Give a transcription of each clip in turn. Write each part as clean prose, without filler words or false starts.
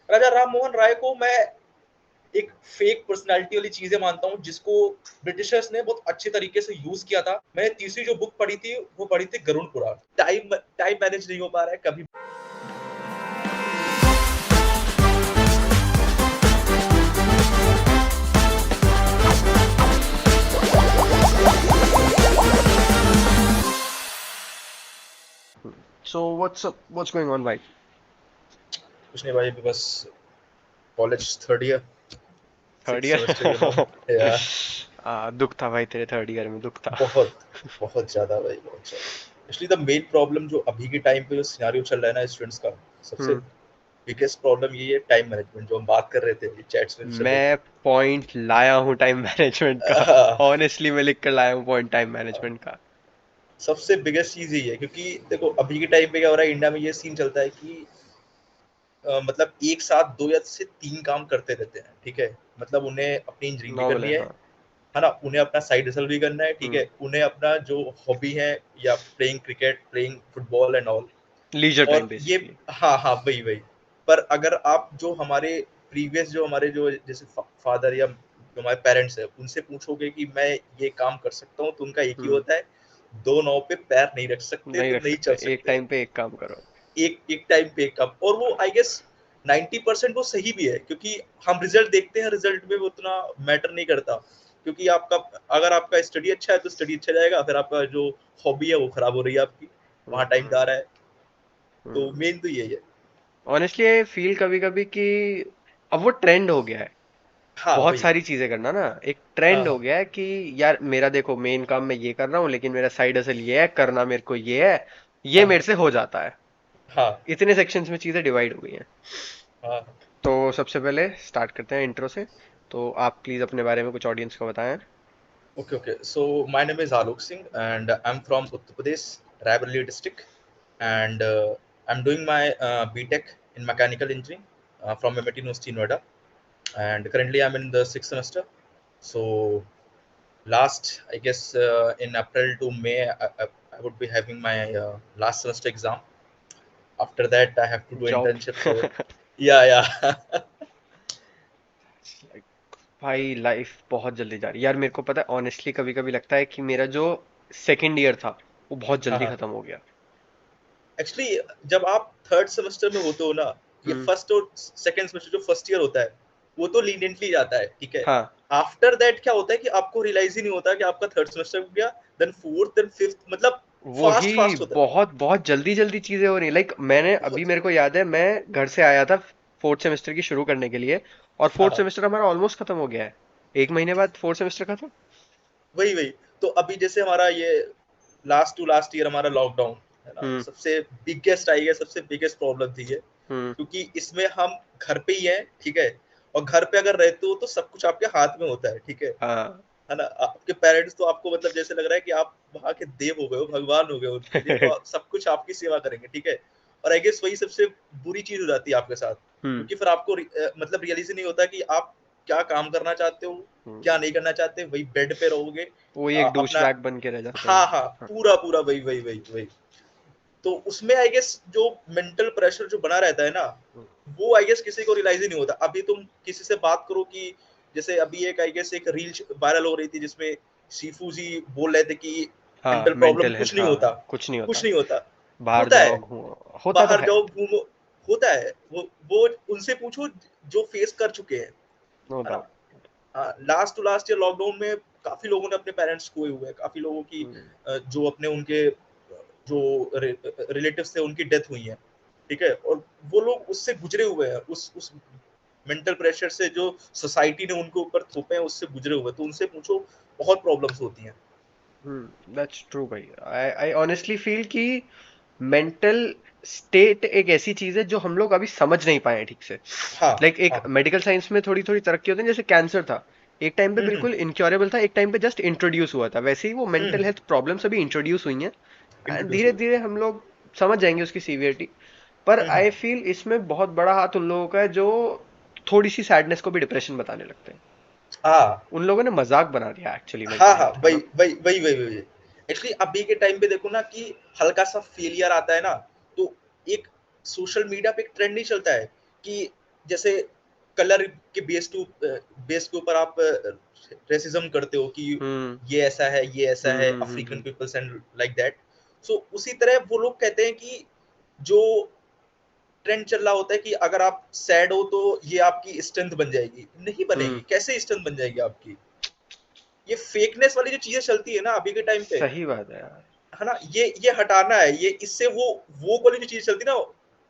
राजा राम मोहन राय को मैं एक फेक पर्सनालिटी वाली चीजें मानता हूँ, जिसको ब्रिटिशर्स ने बहुत अच्छे तरीके से यूज किया था। मैंने तीसरी जो बुक पढ़ी थी वो पढ़ी थी Garuda Purana. Time time manage नहीं हो पा रहा है कभी। So what's up? What's going on, भाई? कुछ नहीं भाई, बस college third year, third six semester, year? या दुख था भाई, तेरे थर्ड ईयर में दुख था। बहुत बहुत ज्यादा भाई, बहुत ज्यादा। एक्चुअली द मेन प्रॉब्लम जो अभी के टाइम पे जो सिनेरियो चल रहा है ना स्टूडेंट्स का, सबसे हम्म बिगेस्ट प्रॉब्लम ये है टाइम मैनेजमेंट, जो हम बात कर रहे थे चैट्स में चल रही मैं पॉइंट लाया हूँ टाइम मैनेजमेंट का। थी। ऑनेस्टली मैं लिख कर लाया हूँ पॉइंट टाइम मैनेजमेंट का। सबसे बिगेस्ट चीज यही है, क्योंकि देखो अभी के टाइम पे क्या हो रहा है, इंडिया में ये सीन चलता है कि मतलब एक साथ दो या से तीन काम करते रहते हैं, ठीक है। मतलब उन्हें अपनी इंजीनियरिंग भी नॉवल करनी है, हाँ। है ना, उन्हें अपना साइड हसल भी करना है, ठीक हम्म है, उन्हें अपना जो हॉबी है या playing cricket, playing football and all. Leisure time और ये, बेसिकली। हाँ हाँ, वही वही। पर अगर आप जो हमारे प्रीवियस, जो हमारे जो जैसे फादर या जो हमारे पेरेंट्स है, उनसे पूछोगे कि मैं ये काम कर सकता हूँ, तो उनका एक ही हम्म होता है, दो नाव पे पैर नहीं रख सकते नहीं तो रख नहीं सकते, चल एक सकते। टाइम पे एक काम करो। एक एक टाइम पे एक काम, और वो आई गेस 90% वो सही भी है, क्योंकि हम रिजल्ट देखते हैं, रिजल्ट में वो उतना मैटर नहीं करता, क्योंकि आपका, अगर आपका स्टडी अच्छा है तो स्टडी अच्छा जाएगा, फिर आपका जो हॉबी है वो खराब हो रही है आपकी, वहां टाइम जा रहा है। तो मेन तो यही है। ऑनेस्टली आई फील कभी कभी कि अब वो ट्रेंड हो गया है। हाँ बहुत वही। सारी चीजें करना ना एक हाँ ट्रेंड हो हाँ गया है कि यार मेरा देखो मेन काम मैं ये कर रहा हूँ, लेकिन मेरा साइड हसल ये है, करना मेरे को ये है, ये हाँ मेरे से हो जाता है। हाँ इतने सेक्शंस में चीजें डिवाइड हो गई हैं। हाँ। तो सबसे पहले स्टार्ट करते हैं इंट्रो से। तो आप प्लीज अपने बारे में कुछ ऑडियंस को बताएं। Okay, okay. So my name is Alok Singh, and I'm from Uttar Pradesh, Raebareli district, and I'm doing my BTech in mechanical engineering from MIT University, Noida, and currently I'm in the sixth semester. So last, I guess, in April to May, I would be having my last semester exam. After that, I have to do job. internship. So yeah, yeah. भाई life बहुत जल्दी जा रही है यार। मेरे को पता है ऑनेस्टली कभी कभी लगता है कि मेरा जो सेकेंड ईयर था वो बहुत हाँ जल्दी हाँ। खत्म हो गया। एक्चुअली जब आप थर्ड सेमेस्टर में होते हो ना, ये हम्म फर्स्ट और सेकंड सेमेस्टर जो फर्स्ट ईयर होता है, वो तो लीनियंटली जाता है, ठीक है। हाँ। आफ्टर दैट क्या होता है कि आपको रियलाइज ही नहीं होता कि आपका थर्ड सेमेस्टर हो गया, देन फोर्थ, देन फिफ्थ, मतलब फास्ट वही फास्ट होता है। बहुत बहुत जल्दी जल्दी चीजें हो रही लाइक मैंने अभी बहुत। मेरे को याद है मैं घर से आया था फोर्थ सेमेस्टर की शुरू करने के लिए, और हाँ फोर्थ हाँ, सेमेस्टर हमारा ऑलमोस्ट खत्म हो गया है। एक महीने बाद फोर्थ सेमेस्टर खत्म। वही वही। तो अभी जैसे हमारा ये लास्ट टू लास्ट ईयर हमारा लॉकडाउन है ना, हम्म सबसे बिगेस्ट आई है, सबसे बिगेस्ट प्रॉब्लम थी ये, हम्म क्योंकि इसमें हम घर पे ही हैं, ठीक है। और घर पे अगर रहते हो तो सब कुछ आपके हाथ में होता है, ठीक हाँ। है ना। आपके पेरेंट्स तो आपको मतलब जैसे लग रहा है कि आप वहाँ के देव हो गए हो, भगवान हो गए हो उनके लिए, तो सब कुछ आपकी सेवा करेंगे, ठीक है। और आई गेस वही सबसे बुरी चीज हो जाती है आपके साथ, हम्म क्योंकि फिर आपको मतलब रियलाइज ही नहीं होता कि आप क्या काम करना चाहते हो, क्या हम्म नहीं करना चाहते, वही बेड पे रहोगे वही एक अपना। डूशबैग बन के रह जाते हाँ हैं। हाँ, हाँ। पूरा पूरा वही वही वही वही। तो उसमें आई गेस जो मेंटल प्रेशर जो बना रहता है ना, वो आई गेस किसी को रियलाइज ही नहीं होता। अभी तुम किसी से बात करो कि जैसे अभी एक आई गेस एक रील वायरल हो रही थी, जिसमें सीफू जी बोल रहे थे कि हाँ मेंटल प्रॉब्लम मेंटल कुछ हेल्थ, नहीं हाँ होता, कुछ नहीं कुछ होता। नहीं होता। बाहर होता है, जाओ घूमो, होता तो बाहर है। जाओ घूमो, होता है। वो उनसे पूछो जो फेस कर चुके हैं, नो है डाउट। ना। Last to last year lockdown में काफी लोगों ने अपने पेरेंट्स खोए हुए हैं, काफी लोगों की जो अपने उनके जो रिलेटिव्स थे उनकी डेथ हुई है, ठीक है। और वो लोग उससे गुजरे हुए हैं, उस मेंटल प्रेशर से जो सोसाइटी ने उनके ऊपर थोपे हैं, उससे गुजरे हुए हैं। तो उनसे पूछो, बहुत प्रॉब्लम्स होती हैं। दैट्स ट्रू भाई। आई आई ऑनेस्टली फील कि मेंटल स्टेट एक ऐसी चीज है जो हम लोग अभी समझ नहीं पाए हैं ठीक से। हाँ लाइक एक हाँ। मेडिकल साइंस में थोड़ी थोड़ी तरक्की होती है, जैसे कैंसर था एक टाइम पे हम्म बिल्कुल इनक्योरेबल था, एक टाइम पे जस्ट इंट्रोड्यूस हुआ था, वैसे ही वो मेंटल हम्म। हेल्थ प्रॉब्लम्स अभी इंट्रोड्यूस हुई हैं। एंड इंट्रोड्यूस धीरे हुई। धीरे हम लोग समझ जाएंगे उसकी सीवियरिटी। पर हम्म। आई फील इसमें बहुत बड़ा हाथ उन लोगों का है जो थोड़ी सी सैडनेस को भी डिप्रेशन बताने लगते हैं। हाँ उन लोगों ने मजाक बना दिया एक्चुअली हाँ मेंटल हाँ, हेल्थ का वही ना। वही वही वही वही। एक्चुअली अभी के टाइम पे देखो ना कि हल्का सा फेलियर आता है ना, तो एक सोशल मीडिया पे एक ट्रेंड नहीं चलता है कि जैसे कलर के बेस के ऊपर आप रेसिज्म करते हो कि हम्म ये ऐसा है, ये ऐसा है, African hmm. Peoples and like that. So उसी तरह वो लोग कहते हैं कि जो ट्रेंड चल रहा होता है कि अगर आप सैड हो तो ये आपकी स्ट्रेंथ बन जाएगी, नहीं हम्म। बनेगी, कैसे स्ट्रेंथ बन जाएगी आपकी? ये फेकनेस वाली जो चीजें चलती है ना अभी के टाइम पे, सही बात है यार। है ना, ये हटाना है, ये इससे वो वाली जो चीज चलती है ना,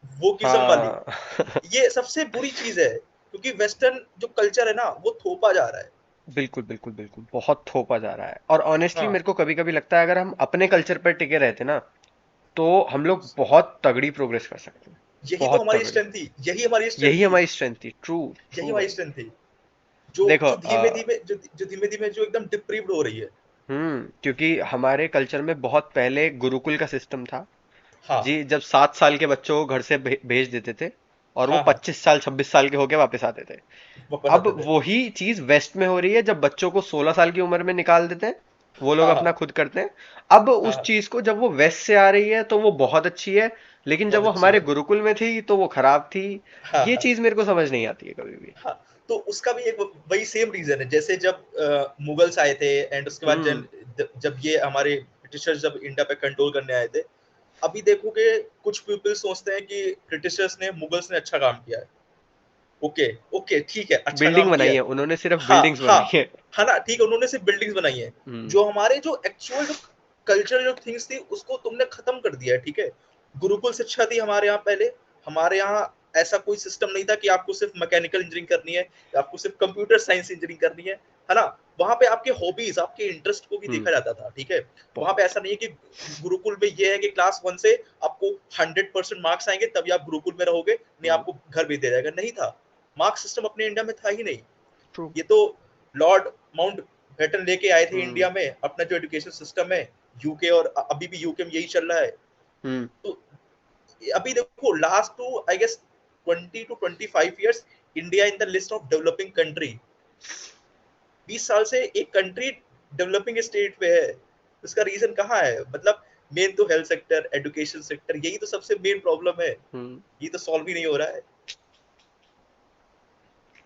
वोकिज्म वाली, हाँ। ये सबसे बुरी चीज है, क्योंकि वेस्टर्न जो कल्चर है ना वो थोपा जा रहा है। बिल्कुल बिल्कुल बिल्कुल, बहुत थोपा जा रहा है। और ऑनेस्टली हाँ, मेरे को कभी कभी लगता है अगर हम अपने कल्चर पर टिके रहते ना, तो हम लोग बहुत तगड़ी प्रोग्रेस कर सकते हैं। यही तो बहुत हमारी तगड़ी। स्ट्रेंथ थी, यही हमारी स्ट्रेंथ यही थी, हमारी स्ट्रेंथ थी। ट्रू। यही ट्रू हमारी भाई। स्ट्रेंथ थी, जो देखो जो धीमे धीमे जो धीमे धीमे जो एकदम डिप्रीव्ड हो रही है। क्योंकि हमारे कल्चर में बहुत पहले गुरुकुल का सिस्टम था। हाँ, जी, जब 7 साल के बच्चों को घर से भेज देते थे, और वो हाँ, हाँ, 25 साल 26 साल के होके वापस आते थे। वापस अब आते थे। वही चीज वेस्ट में हो रही है, जब बच्चों को 16 साल की उम्र में निकाल देते हैं, वो लोग हाँ, अपना हाँ, खुद करते हैं। अब हाँ, उस हाँ, चीज को जब वो वेस्ट से आ रही है तो वो बहुत अच्छी है, लेकिन जब बहुत वो अच्छी हमारे है। गुरुकुल में थी तो वो खराब थी। हाँ, ये हाँ, चीज मेरे को समझ नहीं आती है कभी भी। हाँ। तो उसका भी एक वही सेम रीजन है, जैसे जब मुगल्स आए थे एंड उसके बाद हम्म जब ये हमारे ब्रिटिशर्स जब इंडिया पे कंट्रोल करने आए थे, अभी देखोगे कुछ पीपल सोचते हैं कि ब्रिटिशर्स ने, मुगल्स ने अच्छा काम किया है। ओके, ओके, ठीक है, अच्छा बिल्डिंग काम किया बनाई है। है उन्होंने, सिर्फ हाँ, बिल्डिंग्स हाँ, बनाई है। है ना, ठीक है, उन्होंने सिर्फ बिल्डिंग्स बनाई है। हम्म जो हमारे जो एक्चुअल जो कल्चर जो थिंग्स थी उसको तुमने खत्म कर दिया है, ठीक है। गुरुकुल शिक्षा थी हमारे यहाँ पहले, हमारे यहाँ ऐसा कोई सिस्टम नहीं था कि आपको सिर्फ मैकेनिकल इंजीनियरिंग करनी है या आपको सिर्फ कंप्यूटर साइंस इंजीनियरिंग करनी है ना। वहां पे आपके हॉबीज, आपके इंटरेस्ट को भी हम्म। देखा जाता था, ठीक है। वहां पे बहुत। ऐसा नहीं है कि गुरुकुल में ये है कि क्लास 1 से आपको 100% मार्क्स आएंगे तभी आप गुरुकुल में रहोगे, नहीं हम्म। आपको घर भेज दिया जाएगा, नहीं था। मार्क्स सिस्टम अपने इंडिया में था ही नहीं। ट्रू। ये तो लॉर्ड माउंट बैटन लेके आए थे हम्म इंडिया में, अपना जो एजुकेशन सिस्टम है, यूके, और अभी भी यूके में यही चल रहा है। हम्म। तो अभी देखो last two I guess 20 to 25 years, India in the list of developing country. 20 साल से एक कंट्री डेवलपिंग स्टेट पे है। उसका रीजन कहाँ है? मतलब मेन तो हेल्थ सेक्टर, एजुकेशन सेक्टर, यही तो सबसे मेन प्रॉब्लम है, हम्म। ये तो सॉल्व ही नहीं हो रहा है।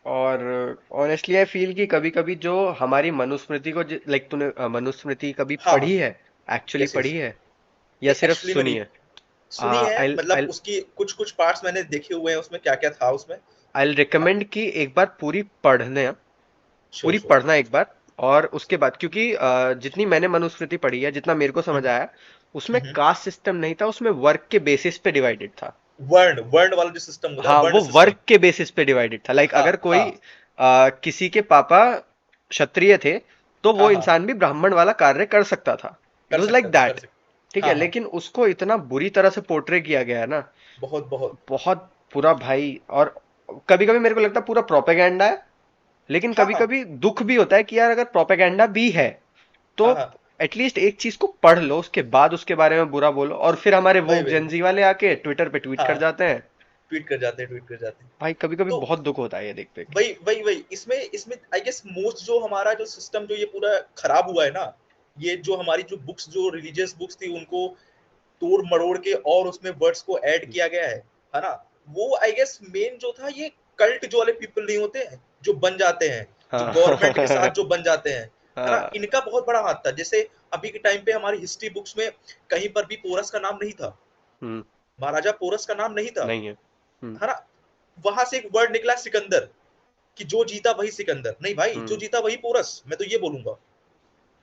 और ऑनेस्टली आई फील कि कभी कभी जो हमारी मनुस्मृति को, लाइक तूने मनुस्मृति कभी हाँ, हाँ, पढ़ी है? एक्चुअली यस, पढ़ी यस। है या सिर्फ एक्चुअली सुनी मैंने है? सुनी है, आई मतलब आई उसकी कुछ कुछ पार्ट्स मैंने देखे हुए हैं, उसमें क्या क्या था उसमें। आई हाँ, रिकमेंड कि एक बार पूरी पढ़ने, श्योर, पूरी श्योर। पढ़ना एक बार। और उसके बाद, क्योंकि जितनी मैंने मनुस्मृति पढ़ी है, जितना मेरे को समझ आया, उसमें कास्ट सिस्टम नहीं था, उसमें वर्क के बेसिस पे डिवाइडेड था। वर्ण वर्ण वाला जो सिस्टम होता है, हाँ, वर्ण वो सिस्टम। वर्क के बेसिस पे डिवाइडेड था। लाइक हाँ, अगर कोई हाँ, किसी के पापा क्षत्रिय थे, तो वो हाँ, हाँ, इंसान भी ब्राह्मण वाला कार्य कर सकता था। इट कर वॉज सकता लाइक था, कर दैट। ठीक सकता। है, हाँ, हाँ, लेकिन उसको इतना बुरी तरह से पोर्ट्रे किया गया है ना, बहुत बहुत। बहुत बुरा भाई। और कभी कभी मेरे को लगता है पूरा प्रोपेगेंडा है, लेकिन हाँ, कभी हाँ, कभी दुख भी होता है कि यार अगर प्रोपेगेंडा भी है, तो हाँ, हाँ, एटलीस्ट एक चीज को पढ़ लो, उसके बाद उसके बारे में बुरा बोलो। और फिर हमारे वही वो वही। जेंजी वाले आके ट्विटर पे ट्वीट कर हाँ, जाते हैं। ट्वीट कर जाते हैं, ट्वीट कर जाते हैं। भाई कभी कभी तो बहुत दुख होता है ये देख देख के। वही वही वही, इसमें इसमें आई गेस मोस्ट जो हमारा जो सिस्टम जो ये पूरा खराब हुआ है ना, ये जो हमारी जो बुक्स, जो रिलीजियस बुक्स थी, उनको तोड़ मरोड़ के और उसमें वर्ड्स को ऐड किया गया है ना। वो आई गेस मेन जो था, ये कल्ट जो वाले पीपल नहीं होते हैं जो बन जाते हैं, जो गवर्नमेंट के साथ हाँ। जो बन जाते हैं, है ना, हाँ। इनका बहुत बड़ा हाथ था। जैसे अभी के टाइम पे हमारी हिस्ट्री बुक्स में कहीं पर भी पोरस का नाम नहीं था, हम्म। महाराजा पोरस का नाम नहीं था, नहीं है। है ना। वहां से एक वर्ड निकला सिकंदर, कि जो जीता वही सिकंदर, नहीं भाई, जो हम्म। जीता वही पोरस, मैं तो ये बोलूंगा,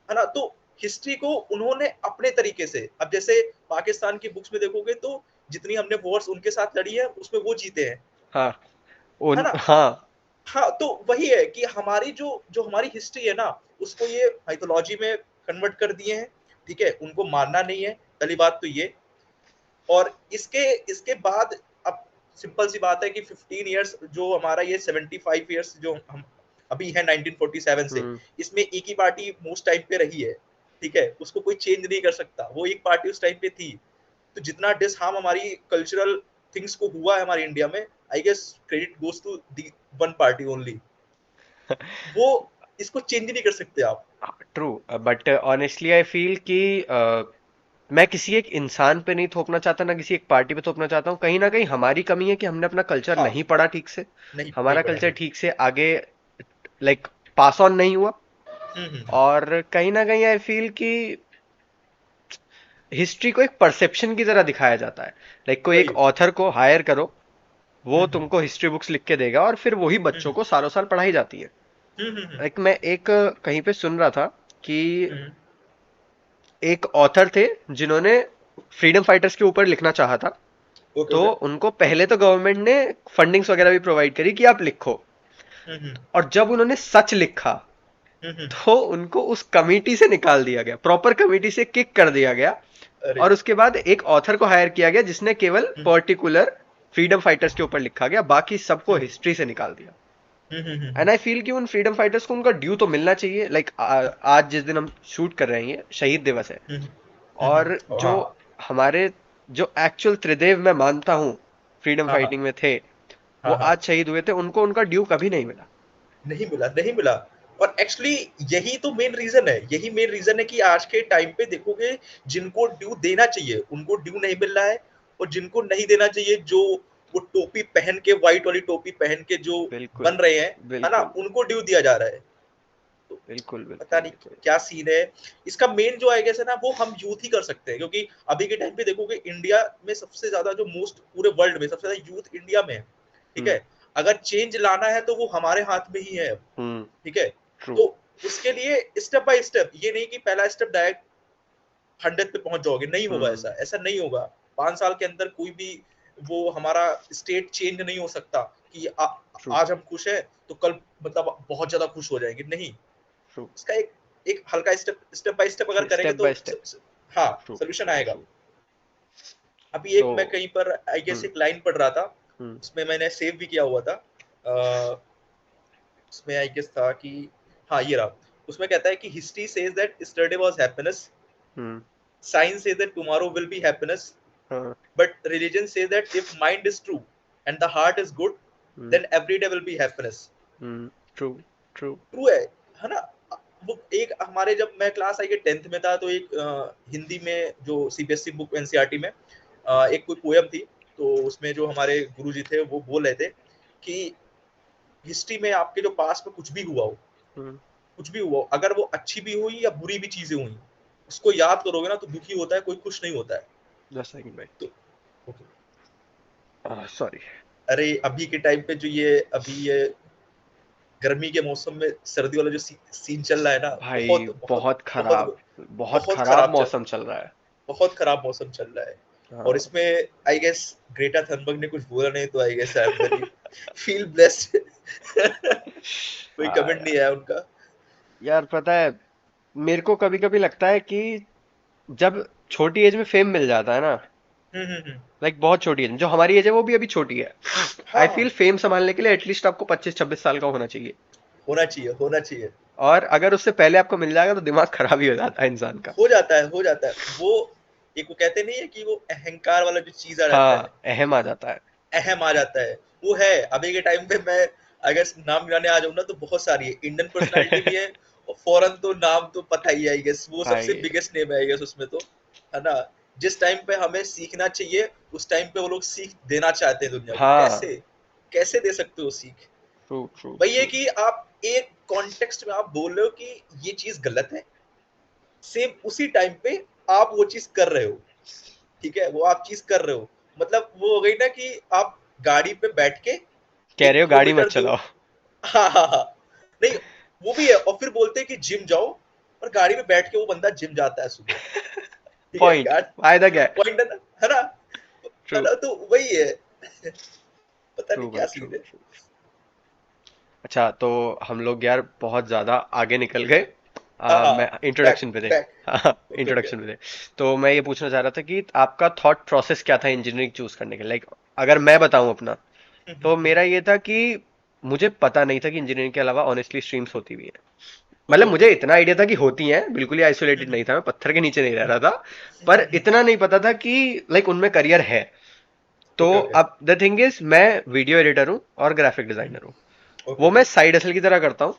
है ना। तो हिस्ट्री को उन्होंने अपने तरीके से, अब जैसे पाकिस्तान की बुक्स में देखोगे तो जितनी हमने वॉर्स उनके साथ लड़ी है उसमें वो जीते हैं, हाँ। है उन ना। हाँ। हाँ, तो वही है कि हमारी जो जो हमारी हिस्ट्री है ना, उसको ये माइथोलॉजी में कन्वर्ट कर दिए हैं, ठीक है, उनको मानना नहीं है, पहली बात तो ये। और इसके इसके बाद अब सिंपल सी बात है कि 15 इयर्स जो हमारा ये 75 इयर्स जो हम अभी है 1947 से, हम्म। इसमें एक ही पार्टी मोस्ट टाइम पे रही है, ठीक है, उसको कोई चेंज नहीं कर सकता, वो एक पार्टी उस टाइम पे थी। तो जितना डिस हार्म हमारी कल्चरल थिंग्स को हुआ है हमारे इंडिया में, I guess credit goes to the one party only. वो इसको चेंज नहीं कर सकते आप। True. But honestly I feel कि मैं किसी एक इंसान पे नहीं थोपना चाहता, ना किसी एक पार्टी पे थोपना चाहता हूँ। कहीं ना कहीं हमारी कमी है कि हमने अपना कल्चर हाँ, नहीं पढ़ा ठीक से, नहीं नहीं हमारा पढ़ा कल्चर नहीं। ठीक से आगे लाइक पास ऑन नहीं हुआ। हम्म। और कहीं ना कहीं आई फील कि हिस्ट्री को एक परसेप्शन की तरह दिखाया जाता है। लाइक कोई एक वही। ऑथर को हायर करो, वो हम्म तुमको हिस्ट्री बुक्स लिख के देगा और फिर वही बच्चों हम्म को सालों साल पढ़ाई जाती है। हम्म। लाइक मैं एक कहीं पे सुन रहा था कि हम्म। एक ऑथर थे जिन्होंने फ्रीडम फाइटर्स के ऊपर लिखना चाहा था। ओके तो ओके। उनको पहले तो गवर्नमेंट ने फंडिंग्स वगैरह भी प्रोवाइड करी कि आप लिखो। हम्म। और जब उन्होंने सच लिखा हम्म। तो उनको उस कमिटी से निकाल दिया गया, प्रॉपर कमिटी से किक कर दिया गया। अरे। और उसके बाद एक ऑथर को हायर किया गया जिसने केवल हम्म पर्टिकुलर फ्रीडम फाइटर्स के ऊपर लिखा गया, बाकी सबको हम्म हिस्ट्री से निकाल दिया। हम्म। एंड आई फील कि उन फ्रीडम फाइटर्स को उनका ड्यू तो मिलना चाहिए। लाइक आज जिस दिन हम शूट कर रहे हैं ये शहीद दिवस है। हम्म और जो हाँ हमारे जो एक्चुअल त्रिदेव मैं मानता हूँ फ्रीडम हाँ हाँ फाइटिंग में थे, वो हाँ हाँ। आज शहीद हुए थे, उनको उनका ड्यू कभी नहीं मिला। नहीं मिला, नहीं मिला। और एक्चुअली यही तो मेन रीजन है, यही मेन रीजन है कि आज के टाइम पे देखोगे, जिनको ड्यू देना चाहिए उनको ड्यू नहीं मिल रहा है, और जिनको नहीं देना चाहिए, जो वो टोपी पहन के, व्हाइट वाली टोपी पहन के जो बिल्कुल बन रहे हैं, है ना, बिल्कुल उनको ड्यू दिया जा रहा है। तो बिल्कुल पता बिल्कुल नहीं बिल्कुल। क्या सीन है। इसका मेन जो है कैसे ना, वो हम यूथ ही कर सकते हैं, क्योंकि अभी के टाइम पे देखोगे इंडिया में सबसे ज्यादा जो मोस्ट, पूरे वर्ल्ड में सबसे ज्यादा यूथ इंडिया में है। ठीक हम्म है। अगर चेंज लाना है तो वो हमारे हाथ में ही है। हम्म। ठीक है। ट्रू। तो उसके लिए स्टेप बाय स्टेप, ये नहीं कि पहला स्टेप डायरेक्ट 100 पे पहुंच जाओगे, नहीं होगा, हम्म। ऐसा ऐसा नहीं होगा। 5 साल के अंदर कोई भी वो हमारा स्टेट चेंज नहीं हो सकता कि ट्रू आज हम खुश हैं तो कल मतलब बहुत ज्यादा खुश हो जाएंगे, नहीं। ट्रू इसका एक एक हल्का स्टेप, स्टेप बाय स्टेप अगर ट्रू। करेंगे स्टेप तो बाय स्टेप। हाँ, ट्रू सोल्यूशन ट्रू आएगा। ट्रू। अभी तो एक मैं कहीं पर आई गेस हम्म एक लाइन पढ़ रहा था, हम्म उसमें मैंने सेव भी किया हुआ था। उसमें आई गेस था कि, हाँ ये रहा। उसमें कहता है कि history says that yesterday was happiness, hmm. Science says that tomorrow will be happiness, हाँ। but religion says that if mind is true and the heart is good, hmm then every day will be happiness. True true. True है ना। वो एक हमारे, जब मैं class आई के 10th में था, तो एक हिंदी में जो सीबीएसई बुक एनसीईआरटी में एक कोई पोयम थी। तो उसमें जो हमारे गुरुजी थे वो बोल रहे थे कि हिस्ट्री में आपके जो पास में कुछ भी हुआ हो, हम्म। कुछ भी हुआ हो, अगर वो अच्छी भी हुई या बुरी भी चीजें हुई, उसको याद करोगे ना तो दुखी होता है, कोई खुश नहीं होता है। 10 सेकंड भाई। तो okay. सॉरी। अरे अभी के टाइम पे जो ये अभी ये गर्मी के मौसम में सर्दी वाला जो सीन चल रहा है ना, भाई बहुत बहुत बहुत बहुत खराब, बहुत बहुत खराब खराब चल मौसम चल रहा है। बहुत खराब मौसम चल रहा है। और हाँ। इसमें आई गेस ग्रेटा थनबर्ग ने कुछ बोला नहीं, तो I guess I am very feel blessed. कोई हाँ कमेंट नहीं यार। आया उनका। यार पता है, मेरे को कभी कभी लगता है कि जब छोटी एज में फेम मिल जाता है ना, हम्म। लाइक बहुत छोटी एज, जो हमारी एज है वो भी अभी छोटी है। हाँ आई फील हाँ, फेम संभालने के लिए एटलीस्ट आपको 25-26 साल का होना चाहिए। होना चाहिए, होना चाहिए। और अगर उससे पहले आपको मिल जाएगा तो दिमाग खराब ही हो जाता है इंसान का। हो जाता है, हो जाता है वो। एक वो कहते नहीं है कि वो अहंकार वाला जो चीज आ जाता है, हाँ, अहम आ जाता है। अहम आ जाता है, वो है। अभी के टाइम पे मैं अगर नाम गिनाने आ जाऊँ ना, तो बहुत सारी है, इंडियन पर्सनालिटी भी है, और फॉरेन तो नाम तो पता ही है, आई गेस वो सबसे भाई। बिगेस्ट नेम है आई गेस उसमें तो, है ना। जिस टाइम पे हमें सीखना चाहिए, उस टाइम पे वो लोग सीख देना चाहते हैं दुनिया को। हाँ। कैसे कैसे दे सकते हो सीख। ट्रू ट्रू वही है ट्रू। कि आप एक कॉन्टेक्स्ट में आप बोल रहे हो कि ये चीज गलत है, सेम उसी टाइम पे आप वो चीज कर रहे हो। ठीक है, वो आप चीज कर रहे हो, मतलब वो हो गई ना कि आप गाड़ी पे बैठ के कह एक रहे हो गाड़ी मत किलोमीटर दूर, चलाओ। हाँ हाँ हाँ, नहीं, वो भी है। और फिर बोलते हैं कि जिम जाओ, और गाड़ी में बैठ के वो बंदा जिम जाता है सुबह। ठीक है पॉइंट, क्या फायदा क्या है। पॉइंट है ना, है ना। ट्रू है ना, तो वही है। पता ट्रू नहीं भाई क्या ट्रू सीन है। ट्रू। अच्छा तो हम लोग यार बहुत ज्यादा आगे निकल गए। हाँ हाँ, मैं बैक इंट्रोडक्शन पे थे। बैक। हाँ, ओके ओके। इंट्रोडक्शन पे थे। तो मैं ये पूछना चाह रहा था कि आपका थॉट प्रोसेस क्या था इंजीनियरिंग चूज करने के लिए। लाइक अगर मैं बताऊं अपना, तो मेरा ये था कि मुझे पता नहीं था कि इंजीनियरिंग के अलावा ऑनेस्टली स्ट्रीम्स होती भी हैं। ओके मतलब ओके। मुझे इतना आइडिया था कि होती हैं, बिल्कुल ही आइसोलेटेड नहीं था, मैं पत्थर के नीचे नहीं रह रहा था। पर इतना नहीं पता था कि लाइक उनमें करियर है। तो ओके ओके। अब द थिंग इज, मैं वीडियो एडिटर हूँ और ग्राफिक डिजाइनर हूँ। ओके वो ओके। मैं साइड हसल की तरह करता हूँ।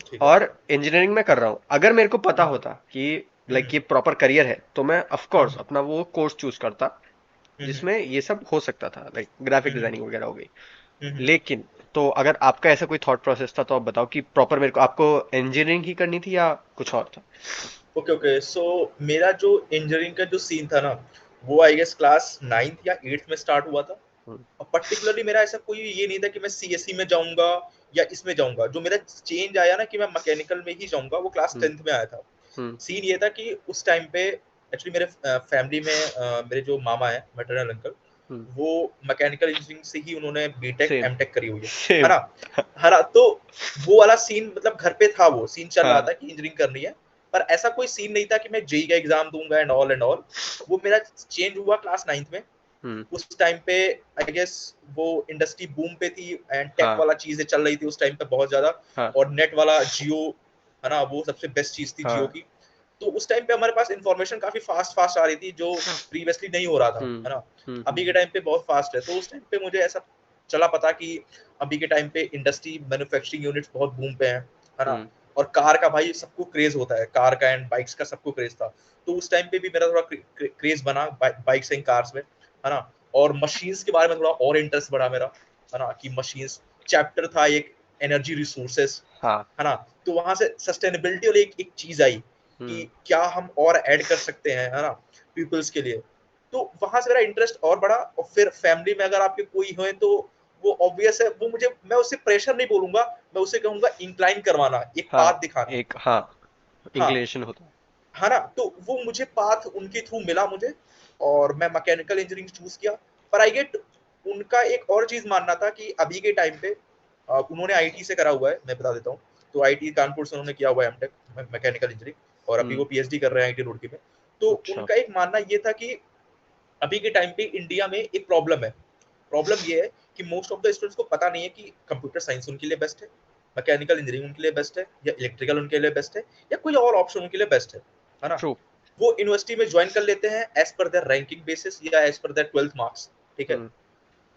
ठीक है। और इंजीनियरिंग में कर रहा हूँ। अगर मेरे को पता होता कि लाइक हम्म, ये प्रॉपर करियर है, तो मैं ऑफ कोर्स हम्म, अपना वो कोर्स चूज करता हम्म, जिसमें ये सब हो सकता था, लाइक ग्राफिक हम्म, डिजाइनिंग वगैरह हो गई। हम्म। लेकिन तो अगर आपका ऐसा कोई थॉट प्रोसेस था तो आप बताओ कि प्रॉपर मेरे को आपको इंजीनियरिंग ही करनी थी या कुछ और था। ओके ओके, सो मेरा जो इंजीनियरिंग का जो सीन था ना, वो आई गेस क्लास 9th या 8th में स्टार्ट हुआ था। हम्म। और पर्टिकुलरली मेरा ऐसा कोई ये नहीं था कि मैं सीएससी में जाऊंगा या इसमें जाऊंगा। जो मेरा चेंज आया ना कि मैं मैकेनिकल में ही जाऊंगा, वो क्लास हम्म। 10th में आया था। हम्म। सीन ये था कि उस टाइम पे एक्चुअली मेरे फैमिली में मेरे जो मामा है, मैटरनल अंकल, हम्म। वो मैकेनिकल इंजीनियरिंग से ही उन्होंने बीटेक सेम। एमटेक करी हुई है सेम। ना। है ना, तो वो वाला सीन मतलब घर पे था, वो सीन चल रहा हाँ। था कि इंजीनियरिंग करनी है। पर ऐसा कोई सीन नहीं था कि मैं जेई का एग्जाम दूंगा एंड ऑल एंड ऑल। वो मेरा चेंज हुआ क्लास 9th में। हम्म। उस टाइम पे आई गेस वो इंडस्ट्री बूम पे थी एंड टेक हाँ। वाला चीजें चल रही थी उस टाइम पे बहुत ज्यादा। हाँ। और नेट वाला जियो, है ना, वो सबसे बेस्ट चीज थी जियो हाँ। की। तो उस टाइम पे हमारे पास इंफॉर्मेशन काफी फास्ट फास्ट आ रही थी, जो प्रीवियसली नहीं हो रहा था, हम्म। है ना। हम्म। अभी के टाइम पे बहुत फास्ट है, तो उस टाइम पे मुझे ऐसा चला पता कि अभी के टाइम पे इंडस्ट्री मैन्युफैक्चरिंग यूनिट्स बहुत बूम पे है ना। हम्म। और कार का भाई सबको क्रेज होता है, कार का एंड बाइक्स का सबको क्रेज था। तो उस टाइम पे भी मेरा थोड़ा क्रेज बना बाइक्स एंड कार्स में, है ना। और मशीन्स के बारे में थोड़ा और इंटरेस्ट बढ़ा मेरा, है ना, कि मशीन्स चैप्टर था एक, एनर्जी रिसोर्सेस, हाँ। है ना। तो वहां से सस्टेनेबिलिटी और एक चीज आई हम्म। कि क्या हम और ऐड कर सकते हैं, है ना, पीपल्स के लिए। तो वहां से मेरा इंटरेस्ट और बढ़ा। और फिर फैमिली में अगर आपके कोई हो तो वो ऑब्वियस है, वो मुझे, मैं उसे प्रेशर नहीं बोलूंगा, मैं उसे कहूंगा इंक्लाइन करवाना, एक हाँ। पाथ दिखाना। एक, हाँ, हाँ, इंक्लिनेशन होता है। है ना। तो वो मुझे पाथ उनके थ्रू मिला मुझे, और मैं मैकेनिकल इंजीनियरिंग चूज किया। पर आई गेट उनका एक और चीज मानना था कि अभी के टाइम पे उन्होंने आईटी से करा हुआ है, मैं बता देता हूँ। तो आईटी कानपुर से उन्होंने किया हुआ है एमटेक मैकेनिकल इंजीनियरिंग, और अभी हम्म। वो पीएचडी कर रहे हैं आईटी रुड़की में। तो अच्छा। उनका एक मानना ये था कि अभी के टाइम पे इंडिया में एक प्रॉब्लम है। प्रॉब्लम ये है कि मोस्ट ऑफ द स्टूडेंट्स को पता नहीं है कि कंप्यूटर साइंस उनके लिए बेस्ट है, मैकेनिकल इंजीनियरिंग उनके लिए बेस्ट है, या इलेक्ट्रिकल उनके लिए बेस्ट है, या कोई और ऑप्शन उनके लिए बेस्ट है ना। ट्रू। वो यूनिवर्सिटी में ज्वाइन कर लेते हैं as per their ranking basis या as per their 12th marks, ठीक है। हम्म।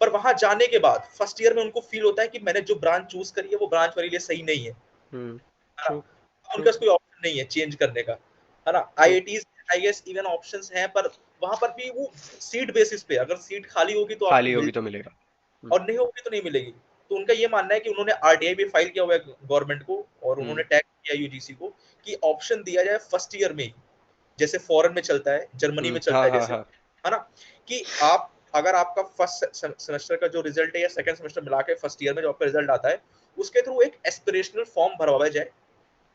पर वहां जाने के बाद फर्स्ट ईयर में उनको फील होता है कि मैंने जो ब्रांच चूज करी है वो ब्रांच मेरे लिए सही नहीं हम्म। है ना। ट्रू। उनके ट्रू। पास कोई ऑप्शन नहीं है चेंज करने का, है ना। True. IITs I guess even options हैं, पर वहां पर भी वो सीट बेसिस पे, अगर सीट खाली होगी तो आपको खाली होगी मिल, तो मिलेगा। हम्म। और नहीं होगी तो नहीं मिलेगी। तो उनका ये मानना है कि उन्होंने आरटीआई भी फाइल किया हुआ है गवर्नमेंट को, और हम्म। उन्होंने टैग किया यूजीसी को कि ऑप्शन दिया जाए फर्स्ट ईयर में ही, जैसे फॉरेन में चलता है, जर्मनी में चलता हाँ, है हाँ, जैसे, हाँ। है ना, कि आप अगर आपका फर्स्ट सेमेस्टर का जो रिजल्ट है या सेकंड सेमेस्टर मिला के फर्स्ट ईयर में जो आपका रिजल्ट आता है, उसके थ्रू एक एस्पिरेशनल फॉर्म भरवाया जाए,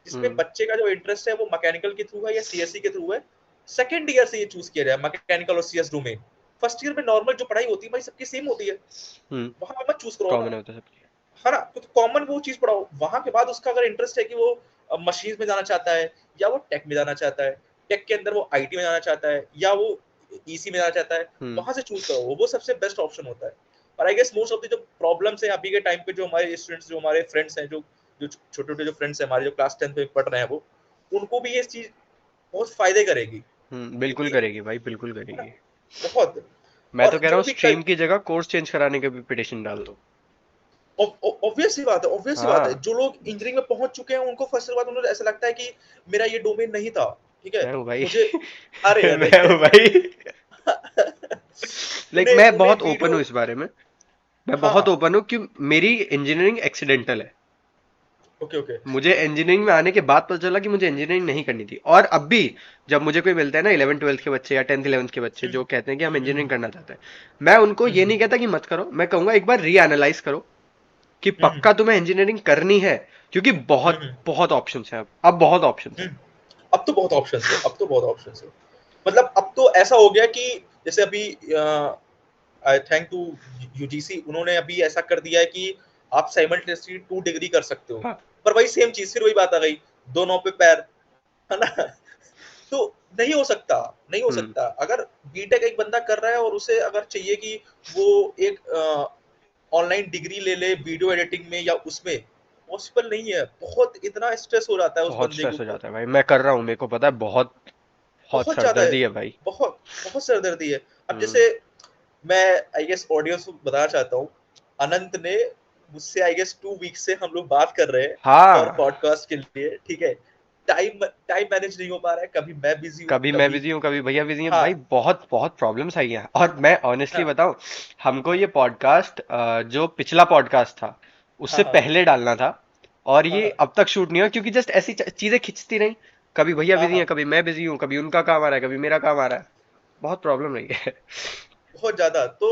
जिसमें हम्म। बच्चे का जो इंटरेस्ट है वो मैकेनिकल के थ्रू है या सीएससी के थ्रू है, सेकंड ईयर से ये चूज किया जाए मैकेनिकल और सीएस डोमेन। फर्स्ट ईयर में नॉर्मल जो पढ़ाई होती है भाई सबकी सेम होती है, हम्म। वहां पे मत चूज करो ना, कॉमन होता है सबकी। है ना। तो कॉमन वो चीज पढ़ाओ। वहां के बाद उसका अगर इंटरेस्ट है कि वो मशीन में जाना चाहता है, या वो टेक में जाना चाहता है, टेक के अंदर वो आईटी में जाना चाहता है, या वो ईसी में जाना चाहता है, हम्म। वहां से चूज करो, वो सबसे बेस्ट ऑप्शन होता है। और I guess most of the जो प्रॉब्लम्स है अभी के टाइम पे, जो हमारे स्टूडेंट्स, जो हमारे फ्रेंड्स हैं, जो जो छोटे छोटे जो फ्रेंड्स हैं हमारे, जो क्लास 10th में पढ़ रहे हैं, वो उनको भी ये चीज बहुत फायदे करेगी, बिल्कुल क्योंकि, करेगी भाई, बिल्कुल है ना, करेगी। बहुत। मैं तो और कह रहा जो हूँ भी स्ट्रीम की जगह कोर्स चेंज कराने का भी पिटिशन डाल दो। ऑब्वियस सी बात है, ऑब्वियस सी बात है। हाँ। जो लोग इंजीनियरिंग में पहुंच चुके हैं उनको फर्स्ट बात उन्हें ऐसा लगता है कि मेरा ये डोमेन नहीं था, ठीक है, मैं हूँ भाई। मुझे, अरे अरे मैं हूँ भाई। लाइक उन्हें मैं उन्हें बहुत ओपन वीडियो, हूँ इस बारे में। मैं बहुत हाँ, ओपन हूँ कि मेरी इंजीनियरिंग एक्सीडेंटल है। ओके ओके, मुझे इंजीनियरिंग में आने के बाद पता चला कि मुझे इंजीनियरिंग नहीं करनी थी, और अब भी जब मुझे कोई मिलता है ना 11th 12th के बच्चे या 10th 11th के बच्चे जो कहते हैं कि हम इंजीनियरिंग करना चाहते हैं, मैं उनको ये नहीं कहता कि मत करो, मैं कहूंगा एक बार रीएनालाइज करो कि पक्का तुम्हें इंजीनियरिंग करनी है। क्योंकि बहुत बहुत ऑप्शंस हैं, अब बहुत ऑप्शंस हैं। अब तो बहुत ऑप्शंस है, अब तो बहुत ऑप्शंस है। मतलब अब तो ऐसा हो गया कि जैसे अभी आई थैंक टू यूजीसी, उन्होंने अभी ऐसा कर दिया है कि आप साइमल्टेनियसली 2 डिग्री कर सकते हो। हाँ। पर वही सेम चीज, फिर वही बात आ गई, दोनों पे पैर, है ना। तो नहीं हो सकता, नहीं हो हम्म। सकता। अगर बीटेक एक बंदा कर रहा है और उसे अगर चाहिए कि वो एक ऑनलाइन डिग्री ले ले वीडियो एडिटिंग में या उसमें, पॉसिबल नहीं है। बहुत इतना स्ट्रेस हो जाता है उस बहुत बंदे के स्ट्रेस हो ऊपर, जाता है भाई, मैं कर रहा हूँ, मेरे को पता है, बहुत बहुत बहुत ज्यादा है, सरदर्दी है भाई। बहुत बहुत सरदर्दी है। अब हम्म। जैसे मैं आई गेस ऑडियंस को बताना चाहता हूँ, अनंत ने मुझसे आई गेस 2 वीक से हम लोग बात कर रहे हैं फॉर हाँ। पॉडकास्ट के लिए, ठीक है। टाइम टाइम मैनेज नहीं हो पा रहा है, कभी मैं बिजी हूँ, कभी मैं कभी। बिजी हूँ, कभी भैया बिजी हैं, हाँ भाई बहुत बहुत प्रॉब्लम्स आई हैं। और मैं ऑनेस्टली हाँ बताऊं, हमको हाँ ये पॉडकास्ट जो पिछला पॉडकास्ट था हाँ उससे हाँ पहले डालना था, और हाँ ये हाँ अब तक शूट नहीं हुआ क्योंकि जस्ट ऐसी चीजें खिंचती रही। कभी भैया हाँ बिजी हैं, हाँ, कभी मैं बिजी हूँ, कभी उनका काम आ रहा है, कभी मेरा काम आ रहा है। बहुत प्रॉब्लम रही है। बहुत ज्यादा। तो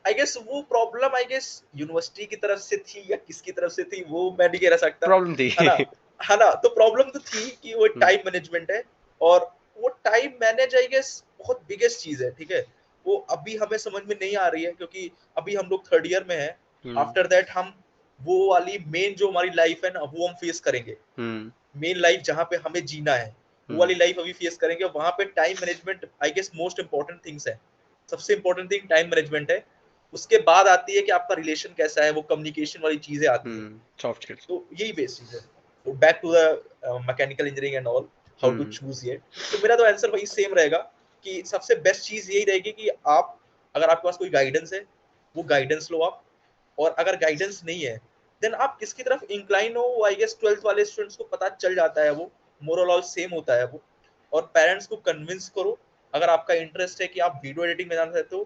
आई गेस वो प्रॉब्लम, आई गेस यूनिवर्सिटी की तरफ से थी या किसकी तरफ से थी, वो मैं नहीं कह सकता, प्रॉब्लम थी। है ना। है ना, तो प्रॉब्लम तो थी कि वो हम्म, टाइम मैनेजमेंट है। और वो टाइम मैनेज, आई गेस बहुत बिगेस्ट चीज है, ठीक है। वो अभी हमें समझ में नहीं आ रही है, क्योंकि अभी हम लोग थर्ड ईयर में हैं। हम्म, आफ्टर दैट हम वो वाली मेन जो हमारी लाइफ है ना, वो हम फेस करेंगे। हम्म, मेन लाइफ जहाँ पे हमें जीना है, वो हम्म। वाली लाइफ अभी फेस करेंगे। वहां पे time management I guess most important things है। सबसे इंपॉर्टेंट थिंग टाइम मैनेजमेंट है। उसके बाद आती है कि आपका रिलेशन कैसा है, वो कम्युनिकेशन वाली चीजें आती है। Soft skills. तो यही बेस चीज है। तो back to the mechanical engineering and all, how to hmm. Choose ये। तो मेरा तो आंसर वही सेम रहेगा कि सबसे बेस्ट चीज यही रहेगी कि आप, अगर आपके पास कोई गाइडेंस है, वो गाइडेंस लो आप। और अगर गाइडेंस नहीं है, देन आप किसकी तरफ इंक्लाइन हो, आई गेस ट्वेल्थ वाले स्टूडेंट्स को पता चल जाता है। वो मोरल ऑल सेम होता है वो। और पेरेंट्स को कन्विंस करो। अगर आपका इंटरेस्ट है कि आप वीडियो एडिटिंग में जाना चाहते हो,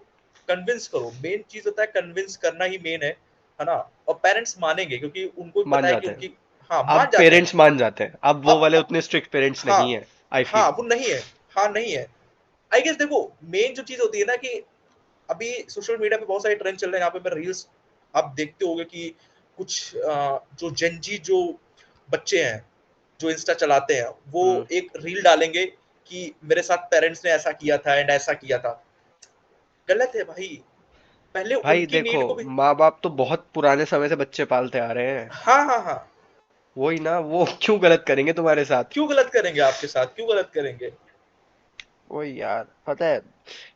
कन्विंस करो। मेन चीज होता है कन्विंस करना ही मेन है ना। और पेरेंट्स मानेंगे, क्योंकि उनको भी मान पता है कि जाते हैं। उनकी, हाँ अब मान जाते हैं। पेरेंट्स मान जाते हैं, अब वो वाले अब उतने स्ट्रिक्ट पेरेंट्स हाँ नहीं है, आई हाँ फील। वो नहीं है। हाँ नहीं है। आई गेस देखो, मेन जो चीज होती है ना कि अभी सोशल मीडिया पे बहुत सारे ट्रेंड चल रहे हैं। यहाँ पे मैं रील्स, आप देखते होंगे कि कुछ जो जेनजी जो बच्चे हैं, जो इंस्टा चलाते हैं, वो हम्म। एक रील डालेंगे कि मेरे साथ पेरेंट्स ने ऐसा किया था एंड ऐसा किया था। गलत है भाई। पहले भाई उनकी देखो, नीड को भी। माँ बाप तो बहुत पुराने समय से बच्चे पालते आ रहे हैं। हाँ हाँ हाँ। वही ना, वो क्यों गलत करेंगे तुम्हारे साथ? क्यों गलत करेंगे आपके साथ, क्यों गलत करेंगे। वही यार, पता है,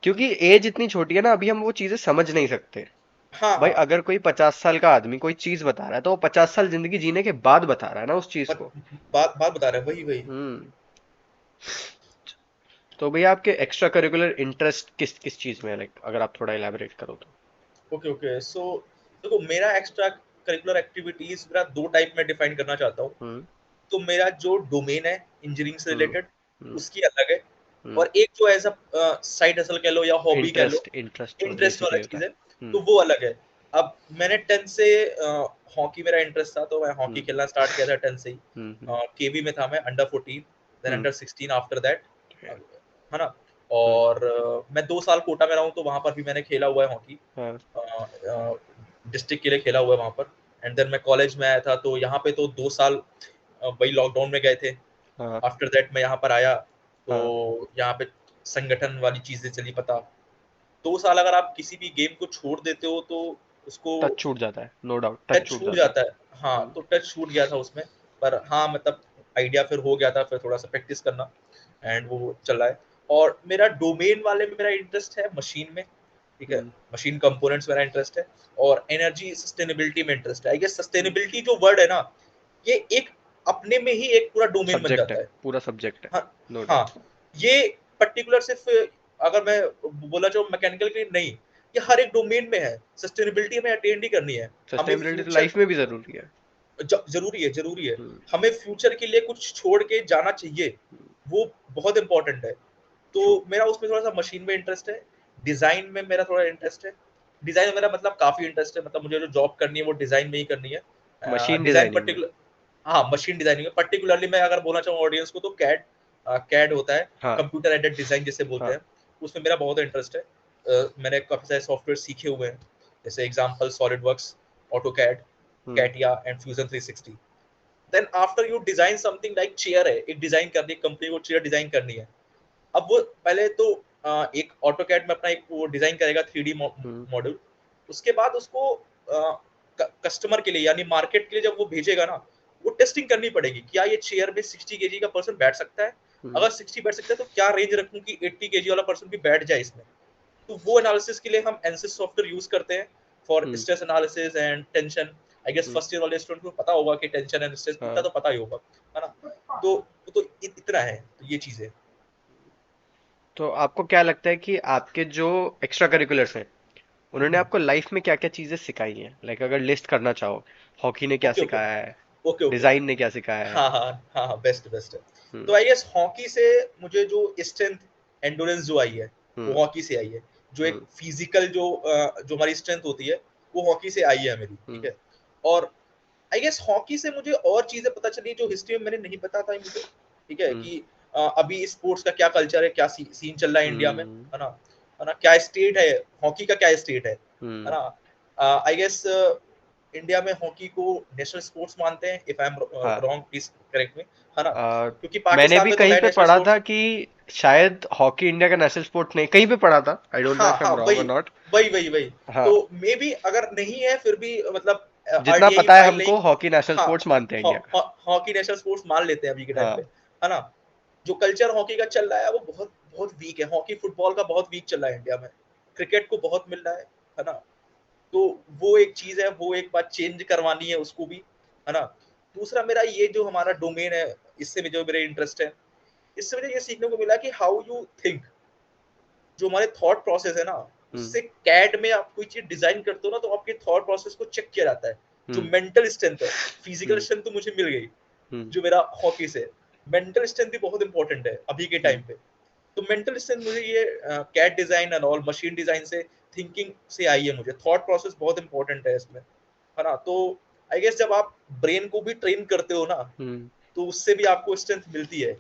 क्योंकि एज इतनी छोटी है ना, अभी हम वो चीजें समझ नहीं सकते। हाँ भाई हाँ। अगर कोई 50 साल का आदमी कोई चीज बता रहा है, तो वो 50 साल जिंदगी जीने के बाद बता रहा है ना उस चीज बात को। बात बात बता रहे हैं, वही वही। हम्म। तो भैया आपके एक्स्ट्रा करिकुलर इंटरेस्ट किस किस चीज में है, लाइक अगर आप थोड़ा इलेबोरेट करो तो। ओके ओके, सो देखो, मेरा एक्स्ट्रा करिकुलर एक्टिविटीज मेरा दो टाइप में डिफाइन करना चाहता हूँ। हम्म, तो मेरा जो डोमेन है इंजीनियरिंग से हम्म, रिलेटेड, हम्म, उसकी अलग है। हम्म। और एक जो एज अ साइड हसल कह लो या हॉबी कह लो, इंटरेस्ट इंटरेस्ट जो इंटरेस्ट वाला बेसिकली होता चीज है। है, तो हम्म, वो अलग है। अब मैंने 10th से हॉकी मेरा इंटरेस्ट था, तो मैं हॉकी हम्म, खेलना स्टार्ट किया था 10th से ही। हम्म, केवी में था मैं, under 14, then hmm, under 16 after that, hmm, है ना। हम्म, और मैं 2 साल कोटा में रहा हूँ, तो वहां पर भी मैंने खेला हुआ है हॉकी। हाँ, डिस्ट्रिक्ट के लिए खेला हुआ है वहां पर। एंड देन मैं कॉलेज में आया था, तो यहाँ पे तो 2 साल वही लॉकडाउन में गए थे। हाँ, आफ्टर दैट मैं यहाँ पर आया, तो हाँ। यहाँ पे संगठन वाली चीजें चली पता। 2 साल अगर आप किसी भी गेम को छोड़ देते हो, तो उसको टच छूट जाता है, नो डाउट टच टच छूट छूट जाता है। जाता है। हाँ, हम्म, तो टच छूट गया था उसमें। पर हाँ, मतलब आइडिया फिर हो गया था, फिर थोड़ा सा प्रैक्टिस करना, एंड वो चल रहा है। और मेरा डोमेन वाले में मेरा इंटरेस्ट है मशीन में, ठीक है। हम्म। मशीन कंपोनेंट्स मेरा इंटरेस्ट है। और एनर्जी सस्टेनेबिलिटी में इंटरेस्ट है। आई गेस सस्टेनेबिलिटी जो वर्ड है ना, ये एक अपने में ही एक पूरा डोमेन बन सब्जेक्ट है, जाता है। पूरा सब्जेक्ट है। हाँ नो हाँ। डाउट। ये पर्टिकुलर सिर्फ, अगर मैं बोला जाऊँ मैकेनिकल की नहीं, ये हर एक डोमेन में है। सस्टेनेबिलिटी हमें अटेंड ही करनी है। हमें सस्टेनेबिलिटी तो फ्यूचर, लाइफ में भी जरूरी है। जरूरी है, जरूरी है। हम्म। हमें फ्यूचर के लिए कुछ छोड़ के जाना चाहिए, वो बहुत इंपॉर्टेंट है। तो ट्रू। मेरा उसमें थोड़ा सा मशीन में इंटरेस्ट है। डिजाइन में मेरा थोड़ा इंटरेस्ट है। डिजाइन में मेरा मतलब काफी इंटरेस्ट है, मतलब मुझे जो जॉब करनी है वो डिजाइन में ही करनी है। मशीन डिजाइन डिजाइनिंग में। पर्टिकुलर, हाँ मशीन डिजाइनिंग में पर्टिकुलरली मैं अगर बोलना चाहूँ ऑडियंस को, तो कैड, कैड होता है, हाँ, कंप्यूटर एडेड डिजाइन जिसे बोलते हाँ। हैं। उसमें मेरा बहुत इंटरेस्ट है। मैंने काफी सारे सॉफ्टवेयर सीखे हुए हैं, जैसे example SolidWorks, AutoCAD, hmm, CATIA and Fusion 360। Then after you design something like chair है, एक डिजाइन करनी है, कंपनी को चेयर डिजाइन करनी है। अब वो पहले तो एक ऑटो कैड में अपना एक वो डिजाइन करेगा 3D हम्म, मॉड्यूल। उसके बाद उसको कस्टमर के लिए यानी मार्केट के लिए जब वो भेजेगा ना, वो टेस्टिंग करनी पड़ेगी, क्या ये चेयर में 60 kg का पर्सन बैठ सकता है। हम्म, अगर 60 बैठ सकता है, तो क्या रेंज रखूं कि 80 kg वाला पर्सन भी बैठ जाए इसमें। तो वो एनालिसिस के लिए हम एनसिस सॉफ्टवेयर यूज करते हैं, for hmm, stress analysis and tension. I guess hmm, first year वाले स्टूडेंट को पता होगा कि टेंशन एंड स्ट्रेस इतना हाँ। तो पता ही होगा, है ना। तो इतना है, तो ये चीजें। तो आपको क्या लगता है कि आपके जो एक्स्ट्रा करिकुलर्स हैं, उन्होंने आपको लाइफ में क्या क्या चीजें सिखाई हैं, लाइक अगर लिस्ट करना चाहो, हॉकी ने क्या ओके ओके सिखाया है, ओके ओके। डिजाइन ने क्या सिखाया है। हाँ हाँ हाँ हाँ, बेस्ट बेस्ट है। तो आई गेस हॉकी से मुझे जो स्ट्रेंथ एंडोरेंस जो आई है वो हम्म हॉकी से आई है। जो एक हम्म फिजिकल जो हमारी स्ट्रेंथ होती है वो हॉकी से आई है मेरी, ठीक हम्म है। और आई गेस हॉकी से मुझे और चीजें पता चली जो हिस्ट्री में मैंने नहीं पता था मुझे, ठीक है। हम्म कि अभी स्पोर्ट्स का क्या कल्चर है, क्या सीन चल रहा है इंडिया में, हम्म है ना, क्या स्टेट है हॉकी का, क्या स्टेट है हम्म ना। आई गेस इंडिया में हॉकी को नेशनल स्पोर्ट्स मानते हैं, इफ आई एम हाँ। रॉन्ग प्लीज करेक्ट मी, है ना। आ, क्योंकि मैंने पाकिस्तान भी में तो कहीं है पे नेशनल पढ़ा था स्पोर्ट्स। कि शायद हॉकी इंडिया का नेशनल स्पोर्ट नहीं, कहीं पे पढ़ा था, आई डोंट नो हाँ इफ आई हाँ, एम रॉन्ग और वही नॉट। वही वही वही। हाँ, तो मे बी अगर नहीं है फिर भी मतलब जितना आरटीआई पता है फाइल नहीं। हमको हॉकी नेशनल हाँ, स्पोर्ट्स मानते हैं इंडिया का। हॉकी नेशनल स्पोर्ट्स मान लेते हैं अभी के टाइम पे, हाँ। है ना। जो कल्चर हॉकी का चल रहा है वो बहुत बहुत वीक है। हॉकी फुटबॉल का बहुत वीक चल रहा है इंडिया में। क्रिकेट को बहुत मिल रहा है ना। तो वो एक चीज है, वो एक बात चेंज करवानी है उसको भी, है ना। दूसरा मेरा ये जो हमारा डोमेन है, इससे जो मेरे इंटरेस्ट है, इससे मुझे ये सीखने को मिला कि हाउ यू थिंक, जो हमारे थॉट प्रोसेस है ना, हम्म उससे कैड में आप कोई चीज डिजाइन करते हो ना, तो आपके थॉट प्रोसेस को चेक किया जाता है। जो हम्म मेंटल स्ट्रेंथ है, फिजिकल हम्म स्ट्रेंथ तो मुझे मिल गई हम्म जो मेरा हॉकी से, मेंटल स्ट्रेंथ भी बहुत इंपॉर्टेंट है अभी के हम्म टाइम पे। तो मेंटल स्ट्रेंथ मुझे ये CAD design and all machine design से, थिंकिंग से आई है मुझे। थॉट प्रोसेस बहुत इंपॉर्टेंट है इसमें, है ना। तो आई गेस जब आप ब्रेन को भी ट्रेन करते हो ना, हम्म तो उससे भी आपको स्ट्रेंथ मिलती है।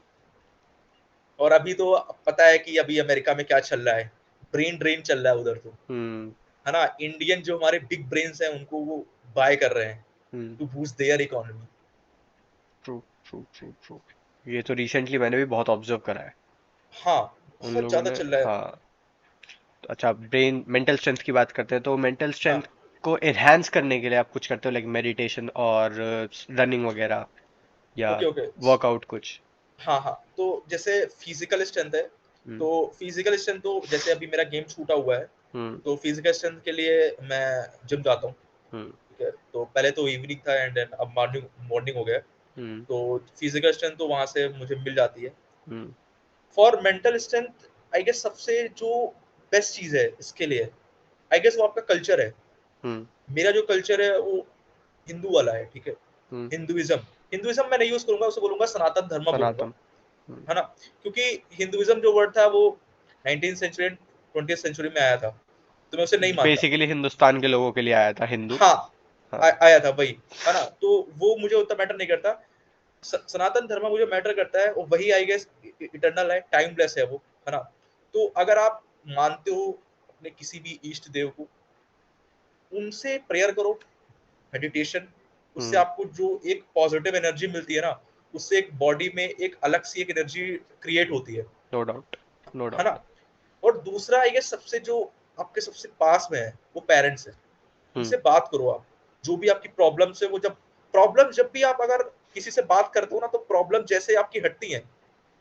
और अभी तो पता है कि अभी अमेरिका में क्या चल रहा है, ब्रेन ड्रेन चल रहा है उधर तो, हम्म है ना। इंडियन जो हमारे बिग ब्रेन्स हैं उनको वो बाय कर रहे हैं hmm to boost their economy. True true true true. ये तो रिसेंटली मैंने भी बहुत ऑब्जर्व करा है। हाँ, उन बहुत लोगों ज्यादा ने, चल रहा है। हाँ। अच्छा, ब्रेन मेंटल स्ट्रेंथ की बात करते हैं तो मेंटल स्ट्रेंथ हाँ को एनहांस करने के लिए आप कुछ करते हो, लाइक मेडिटेशन और रनिंग वगैरह, या ओके ओके। वर्कआउट कुछ? हाँ हाँ, तो जैसे फिजिकल स्ट्रेंथ है, हम्म तो फिजिकल स्ट्रेंथ तो जैसे अभी मेरा गेम छूटा हुआ है, हम्म तो फिजिकल स्ट्रेंथ के लिए मैं जिम जाता हूँ, हम्म ठीक है। तो पहले तो इवनिंग था एंड देन अब मॉर्निंग मॉर्निंग हो गया। हम्म तो फिजिकल स्ट्रेंथ तो वहां से मुझे मिल जाती है। Hmm for mental strength I guess सबसे जो बेस्ट चीज है इसके लिए, आई गेस वो आपका कल्चर है। हम्म मेरा जो कल्चर है वो हिंदू वाला है, ठीक है। हम्म हिंदुइज्म, हिंदुइज्म मैं नहीं यूज करूंगा, उसे बोलूंगा सनातन धर्म बोलूंगा, सनातन। है ना। क्योंकि हिंदुइज्म जो वर्ड था वो 19th सेंचुरी 20th सेंचुरी में आया था, तो मैं उसे नहीं मानता। बेसिकली हिंदुस्तान के लोगों के लिए आया था हिंदू। हाँ, हाँ। आया था वही, है ना। तो वो मुझे उतना मैटर नहीं करता। सनातन धर्म मुझे मैटर करता है, और वही आई गेस इटर्नल है, टाइमलेस है वो, है ना। तो अगर आप मानते हो अपने किसी भी इष्ट देव को, उनसे प्रेयर करो, मेडिटेशन, उससे हम्म आपको जो एक पॉजिटिव एनर्जी मिलती है ना, उससे एक बॉडी में एक अलग सी एक एनर्जी क्रिएट होती नो डाउट, नो है ना। डाउट। और दूसरा आई गेस सबसे जो आपके सबसे पास में है वो पेरेंट्स है। हम्म उनसे बात करो आप, जो भी आपकी प्रॉब्लम्स है वो, जब भी आप अगर किसी से बात करते हो ना, तो प्रॉब्लम जैसे आपकी हटती है,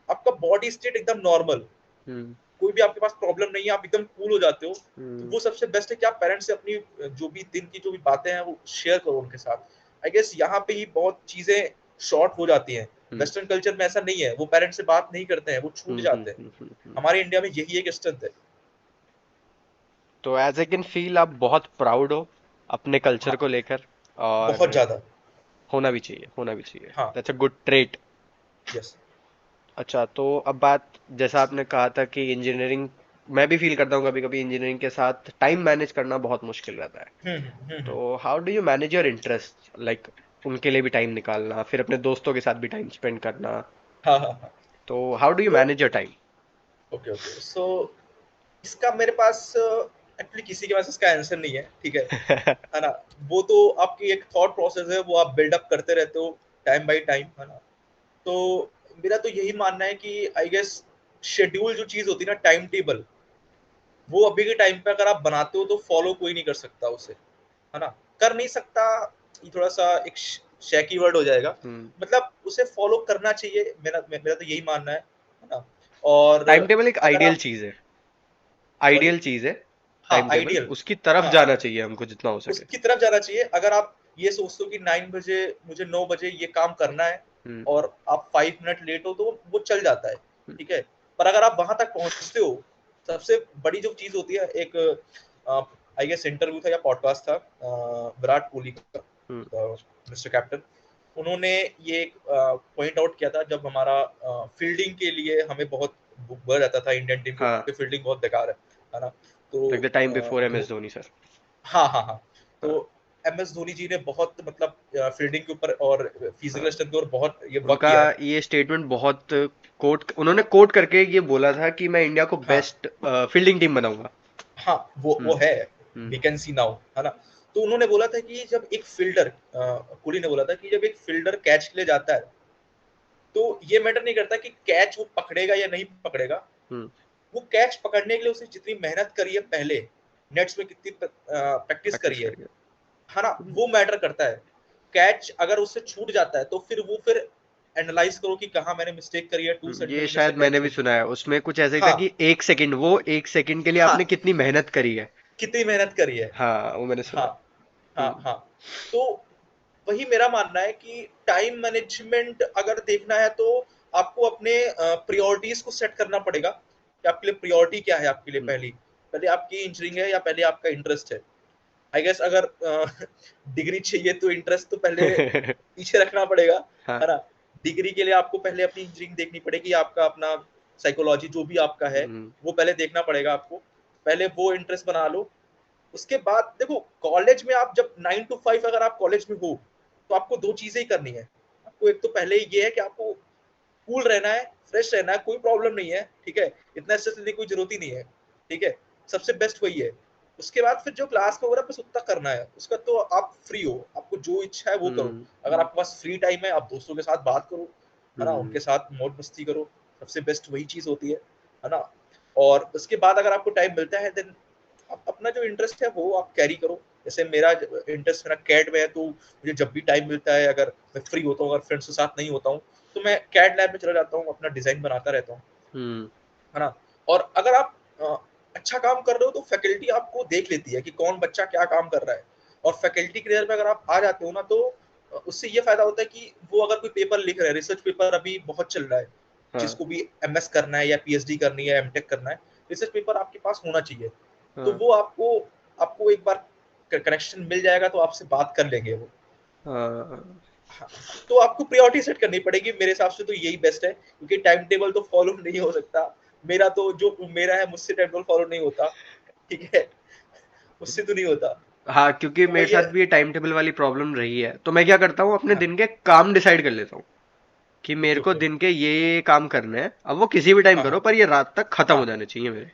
आपका बॉडी स्टेट एकदम नॉर्मल, हम्म कोई भी आपके पास प्रॉब्लम नहीं है, आप एकदम कूल हो जाते हो। तो हम्म वो सबसे बेस्ट है कि आप पेरेंट्स से अपनी जो भी दिन की जो भी बातें हैं वो शेयर करो उनके साथ। आई गेस यहाँ पे ही बहुत चीजें शॉर्ट हो जाती हैं। हम्म वेस्टर्न कल्चर में ऐसा नहीं है, वो पेरेंट्स से बात नहीं करते हैं, वो छूट जाते हैं। हम्म। हमारे इंडिया में यही एक स्ट्रेंथ है। तो एज आई कैन फील आप बहुत प्राउड हो अपने कल्चर हाँ, को लेकर, और बहुत ज्यादा। होना भी चाहिए, होना भी चाहिए। हाँ, that's a good trait. Yes. अच्छा, तो अब बात, जैसा आपने कहा था कि इंजीनियरिंग, मैं भी फील करता हूँ कभी कभी इंजीनियरिंग के साथ टाइम मैनेज करना बहुत मुश्किल रहता है। हम्म। तो how do you manage your interest, like उनके लिए भी टाइम निकालना, फिर अपने दोस्तों के साथ भी टाइम स्पेंड करना। हाँ हाँ हाँ। तो हाउ डू यू तो manage your time? Okay okay, so इसका मेरे पास एक्चुअली किसी के पास इसका आंसर नहीं है, ठीक है ना। वो तो आपकी एक थॉट प्रोसेस है, वो आप बिल्डअप करते रहते हो टाइम बाय टाइम, है ना। तो मेरा तो यही मानना है कि आई गेस शेड्यूल जो चीज होती है ना, टाइम टेबल, वो अभी के टाइम पे अगर आप बनाते हो तो फॉलो कोई नहीं कर सकता उसे, है ना। कर नहीं सकता, ये थोड़ा सा एक शैकी वर्ड हो जाएगा। हम्म मतलब उसे फॉलो करना चाहिए, मेरा मेरा तो यही मानना है ना। और टाइम टेबल एक अगर आइडियल आप, चीज है, सॉरी, आइडियल चीज है। हाँ टाइम टेबल आइडियल, उसकी तरफ हाँ जाना चाहिए हमको जितना हो सके। उसकी तरफ जाना चाहिए। अगर आप ये सोचते हो कि 9 बजे मुझे 9 बजे ये काम करना है, हम्म और आप 5 मिनट लेट हो, तो वो चल जाता है, हम्म ठीक है। पर अगर आप वहां तक पहुंचते हो, सबसे बड़ी जो चीज होती है, एक आई गेस इंटरव्यू था या पॉडकास्ट था विराट कोहली का, हम्म मिस्टर कैप्टन। उन्होंने ये पॉइंट आउट किया था जब हमारा फील्डिंग के लिए हमें बहुत बोला जाता था इंडियन टीम हाँ, की फील्डिंग बहुत बेकार है ना। तो like the time before M धो एस धोनी सर। हाँ हाँ हाँ। तो हाँ एम एस धोनी जी ने बहुत मतलब फील्डिंग के ऊपर और फिजिकल हाँ। स्ट्रेंथ के ऊपर बहुत ये वर्क उनका किया है। ये स्टेटमेंट बहुत कोट, उन्होंने कोट करके ये बोला था कि मैं इंडिया को हाँ बेस्ट फील्डिंग टीम बनाऊंगा। हाँ, वो हम्म है, हम्म वैकेंसी नाउ, है ना। तो उन्होंने बोला था कि जब एक फील्डर, कोहली ने बोला था कि जब एक फील्डर कैच के लिए जाता है तो ये मैटर नहीं करता कि कैच वो पकड़ेगा या नहीं पकड़ेगा, हम्म। वो कैच पकड़ने के लिए उसने जितनी मेहनत करी है पहले, नेट्स में कितनी प्रैक्टिस करी प्रैक्टिस करिए। है ना, वो मैटर करता है। कैच अगर उससे छूट जाता है तो फिर एनालाइज करो कि कहाँ मैंने मिस्टेक करी है, 2 ये सेंटीमीटर से शायद कैच मैंने भी छूट गई। सुना है, उसमें कुछ ऐसे ही था हाँ कि 1 सेकंड, वो 1 सेकंड के लिए हाँ, आपने कितनी मेहनत करी है। कितनी मेहनत करी है। हाँ वो मैंने सुना हाँ है। हाँ हाँ। तो वही मेरा मानना है कि टाइम मैनेजमेंट अगर देखना है तो आपको अपने प्रायोरिटीज को सेट करना पड़ेगा कि आपके लिए प्रायोरिटी क्या है, आपके लिए हम्म। पहली पहले आपकी इंजीनियरिंग है या पहले आपका इंटरेस्ट है। आई गेस अगर डिग्री चाहिए तो इंटरेस्ट तो पहले पीछे रखना पड़ेगा, हाँ। है ना। डिग्री के लिए आपको पहले अपनी इंजीनियरिंग देखनी पड़ेगी, आपका अपना साइकोलॉजी जो भी आपका है हम्म वो पहले देखना पड़ेगा आपको। पहले वो इंटरेस्ट बना लो। उसके बाद देखो, कॉलेज में आप जब 9 to 5 अगर आप कॉलेज में हो तो आपको दो चीजें ही करनी है। आपको एक तो पहले ये है कि आपको कूल रहना है, फ्रेश रहना है, कोई प्रॉब्लम नहीं है, ठीक है। इतना स्ट्रेस लेने की कोई जरूरत ही नहीं है, ठीक है। सबसे बेस्ट वही है। उसके बाद फिर जो क्लास में हो रहा है बस उतना करना है, उसका तो आप फ्री हो, आपको जो इच्छा है वो करो। अगर हम्म आपके पास फ्री टाइम है आप दोस्तों के साथ बात करो, है ना, हम्म उनके साथ मौज मस्ती करो। सबसे बेस्ट वही चीज होती है ना। और उसके बाद अगर आपको टाइम मिलता है देन आप अपना जो इंटरेस्ट है वो आप कैरी करो। जैसे मेरा इंटरेस्ट मेरा कैड में है, तो मुझे जब भी टाइम मिलता है, अगर मैं फ्री होता हूँ, अगर फ्रेंड्स के साथ नहीं होता हूँ, तो मैं कैड लैब में चला जाता हूँ, अपना डिजाइन बनाता रहता हूँ, हम्म है ना। और अगर आप अच्छा काम कर रहे हो तो फैकल्टी आपको देख लेती है कि कौन बच्चा क्या काम कर रहा है। और फैकल्टी के लेवल पे अगर आप आ जाते हो ना तो उससे ये फायदा होता है कि वो अगर कोई पेपर लिख रहे हैं, रिसर्च पेपर अभी बहुत चल रहा है, हाँ जिसको भी एमएस करना है या पीएचडी करनी है, एमटेक करना है, रिसर्च पेपर आपके पास होना चाहिए। तो हाँ वो आपको आपको एक बार कनेक्शन मिल जाएगा तो आपसे बात कर लेंगे वो। हाँ हाँ, तो आपको प्रायोरिटी सेट करनी पड़ेगी, मेरे हिसाब से तो यही बेस्ट है, क्योंकि टाइम टेबल तो फॉलो नहीं हो सकता। मेरा तो जो मेरा है मुझसे टाइम टेबल फॉलो नहीं होता, ठीक है, मुझसे तो नहीं होता। हाँ, क्योंकि तो मेरे वही है। साथ भी ये टाइम टेबल वाली प्रॉब्लम रही है, तो मैं क्या करता हूँ, अपने हाँ, दिन के काम डिसाइड कर लेता हूँ कि ओके मेरे को ओके। दिन के ये काम करने हैं। अब वो किसी भी टाइम हाँ करो, हाँ पर ये रात तक खत्म हो हाँ जाने चाहिए मेरे।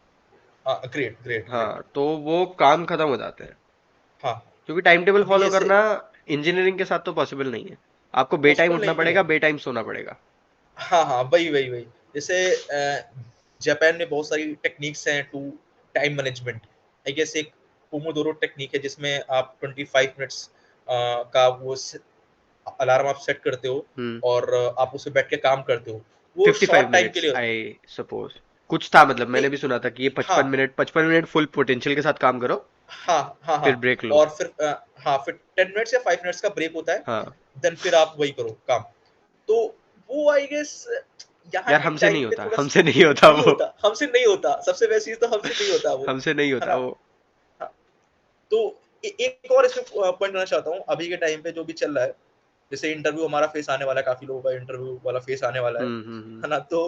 हाँ, ग्रेट ग्रेट ग्रेट। हाँ, तो वो काम खत्म हो जाते हैं। हाँ, क्योंकि टाइम टेबल अभी फॉलो जैसे करना इंजीनियरिंग के साथ तो पॉसिबल नहीं है। आपको बे टाइम पॉसिबल उठना नहीं पड़ेगा, है। बे टाइम सोना पड़ेगा। हाँ हाँ, वही वही वही। जैसे जापान में बहुत सारी टेक्निक्स हैं to time management. I guess एक पोमोडोरो टेक्निक है जिसमें आप 25 मिनट्स का वो अलार्म आप सेट करते हो हम्म। और आप उसमें बैठ के काम करते हो। वो 55 शॉर्ट टाइम के मिनट्स लिए आई सपोज, कुछ था, मतलब नहीं। मैंने भी सुना था कि ये हाँ 55 मिनट, 55 मिनट फुल पोटेंशियल के साथ काम करो, हाँ हाँ हाँ। फिर ब्रेक लो। और फिर हाँ, फिर 10 मिनट्स या 5 मिनट्स का ब्रेक होता है। हाँ देन फिर आप वही करो काम। तो वो आई गेस यहाँ यार, के हमसे नहीं टाइम पे होता, थोड़ा हमसे नहीं होता नहीं वो। होता, हमसे नहीं होता, सबसे बेस्ट चीज तो हमसे नहीं होता वो, हमसे नहीं है होता ना। वो। हाँ, तो एक और इसमें पॉइंट करना चाहता हूँ, अभी के टाइम पे जो भी चल रहा है, जैसे इंटरव्यू हमारा फेस आने वाला है, काफी लोगों का इंटरव्यू वाला फेस आने वाला है ना। तो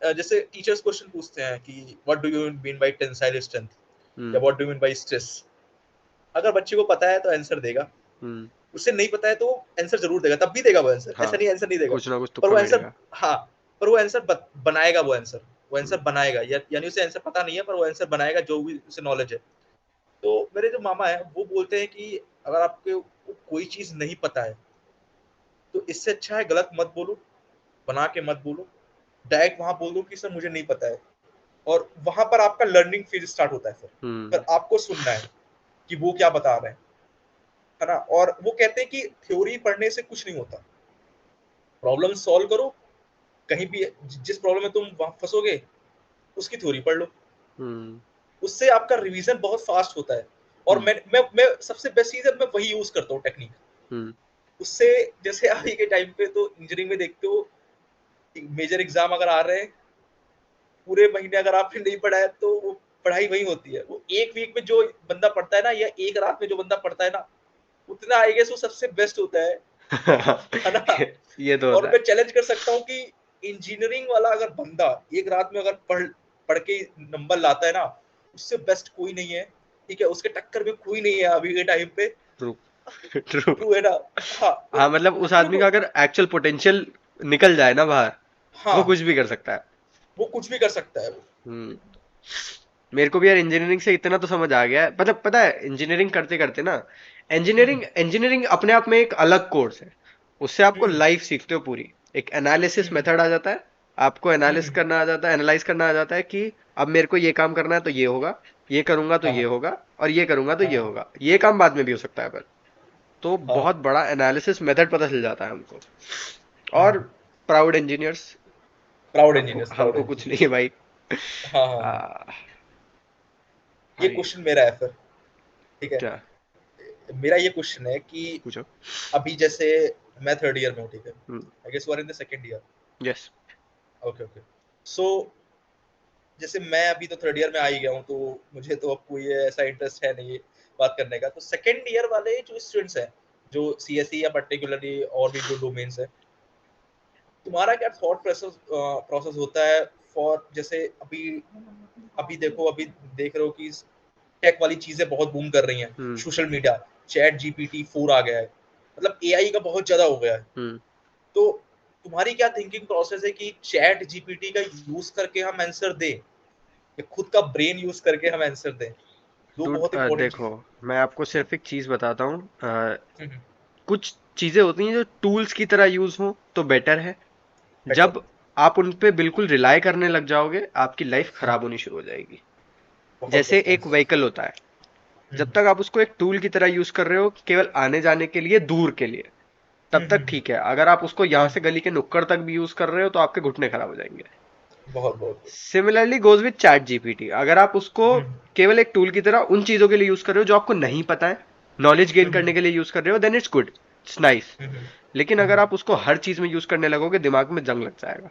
जैसे टीचर्स क्वेश्चन पूछते हैं कि what do you mean by tensile strength या hmm what do you mean by stress. अगर बच्चे को पता है तो आंसर देगा, हम्म। उसे नहीं पता है तो आंसर जरूर देगा, तब भी देगा वो आंसर, ऐसा हाँ, नहीं आंसर नहीं देगा। कुछ ना कुछ पर तुक्का वो आंसर, मारेगा। हाँ, पर वो आंसर बनाएगा, वो हम्म आंसर बनाएगा, यानी उसे आंसर पता नहीं है पर वो आंसर बनाएगा जो भी उसे नॉलेज है। तो मेरे जो मामा है वो बोलते हैं कि अगर आपको कोई चीज नहीं पता है तो इससे अच्छा है गलत मत बोलो, बना के मत बोलो, डायरेक्ट वहां बोल दो कि सर मुझे नहीं पता है। और वहां पर आपका लर्निंग फेज स्टार्ट होता है। फिर हम्म आपको सुनना है कि वो क्या बता रहे हैं, है ना। और वो कहते हैं कि थ्योरी पढ़ने से कुछ नहीं होता, प्रॉब्लम सॉल्व करो, कहीं भी जिस प्रॉब्लम में तुम वहां फंसोगे उसकी थ्योरी पढ़ लो, हम्म उससे आपका रिवीजन बहुत फास्ट होता है। और हम्म मैं सबसे बेस्ट चीज है मैं वही यूज करता हूँ टेक्निक। हम्म उससे जैसे अभी के टाइम पे तो इंजीनियरिंग में देखते हो, मेजर एग्जाम अगर आ रहे हैं, पूरे महीने अगर आपने नहीं पढ़ा है तो वो पढ़ाई वही होती है। वो एक वीक में जो बंदा पढ़ता है ना, या एक रात में जो बंदा पढ़ता है ना, उतना आई गेस वो सबसे बेस्ट होता है। है ना? ये तो और होता मैं है। चैलेंज कर सकता हूँ कि इंजीनियरिंग वाला अगर बंदा एक रात में अगर पढ़ के नंबर लाता है ना, उससे बेस्ट कोई नहीं है। ठीक है, उसके टक्कर में कोई नहीं है अभी के टाइम पे। ट्रू। ट्रू। ट्रू है ना? हाँ, तो हाँ मतलब उस आदमी देखो, का अगर एक्चुअल पोटेंशियल निकल जाए ना बाहर, वो हाँ, कुछ भी कर सकता है। वो कुछ भी कर सकता है वो। हम्म। मेरे को भी यार इंजीनियरिंग से इतना तो समझ आ गया है, मतलब पता है इंजीनियरिंग करते करते ना, इंजीनियरिंग इंजीनियरिंग अपने आप में एक अलग कोर्स है। उससे आपको हम्म, लाइफ सीखते हो पूरी। एक एनालिसिस हम्म, मेथड आ जाता है। आपको एनालिस हम्म, करना आ जाता है, एनालाइज करना आ जाता है कि अब मेरे को ये काम करना है तो ये होगा, ये करूंगा तो ये हाँ, होगा, और ये करूंगा तो ये हाँ, होगा, ये काम बाद में भी हो सकता है पर। तो हाँ, बहुत बड़ा एनालिसिस मेथड पता चल जाता है हमको। और हाँ। Proud engineers. प्राउड हमको इंजीनियर्स, प्राउड हमको कुछ नहीं है इंजीनियर्स। भाई। हाँ, हाँ, हाँ। आ, ये भाई। क्वेश्चन मेरा है फिर। ठीक है, क्या? मेरा ये क्वेश्चन है कि पूछो। अभी जैसे मैं थर्ड ईयर में हूँ, ठीक है, hmm. I guess you are in the second year. Yes. Okay, okay. So जैसे मैं अभी तो थर्ड ईयर में आ ही गया हूँ, तो मुझे तो अब कोई ऐसा इंटरेस्ट है नहीं बात करने का। तो सेकंड ईयर वाले जो स्टूडेंट्स हैं, जो सीएसई या पर्टिकुलरली और भी जो डोमेन्स है, तुम्हारा क्या थॉट प्रोसेस प्रोसेस होता है फॉर, जैसे अभी अभी देखो, अभी देख रहे हो कि टेक वाली चीजें बहुत बूम कर रही हैं। हम्म। सोशल मीडिया, चैट जीपीटी 4 आ गया है, मतलब एआई का बहुत ज्यादा हो गया है। हम्म। तो तुम्हारी क्या थिंकिंग प्रोसेस है कि चैट जीपीटी का यूज करके हम आंसर दें, या खुद का ब्रेन यूज करके हम आंसर दें? दो डूड बहुत इंपॉर्टेंट देखो, चीजें। मैं आपको सिर्फ एक चीज बताता हूँ। हम्म, कुछ चीजें होती हैं जो टूल्स की तरह यूज हो तो बेटर है। बेटर। जब आप उन पे बिल्कुल रिलाय करने लग जाओगे, आपकी लाइफ हाँ, खराब होनी शुरू हो जाएगी। बहुत जैसे बेस्ट एक आंसर। व्हीकल होता है, जब तक आप उसको एक टूल की तरह यूज कर रहे हो केवल आने जाने के लिए, दूर के लिए, तब तक ठीक है। अगर आप उसको यहां से गली के नुक्कड़ तक भी यूज कर रहे हो तो आपके घुटने खराब हो जाएंगे। बहुत बहुत। Similarly goes with chat GPT. अगर आप उसको हम्म, केवल एक टूल की तरह उन चीजों के लिए यूज कर रहे हो जो आपको नहीं पता है, नॉलेज गेन हम्म, करने के लिए यूज कर रहे हो, then it's good, it's nice. Hmm, लेकिन अगर आप उसको हर चीज में यूज करने लगोगे, दिमाग में जंग लग जाएगा।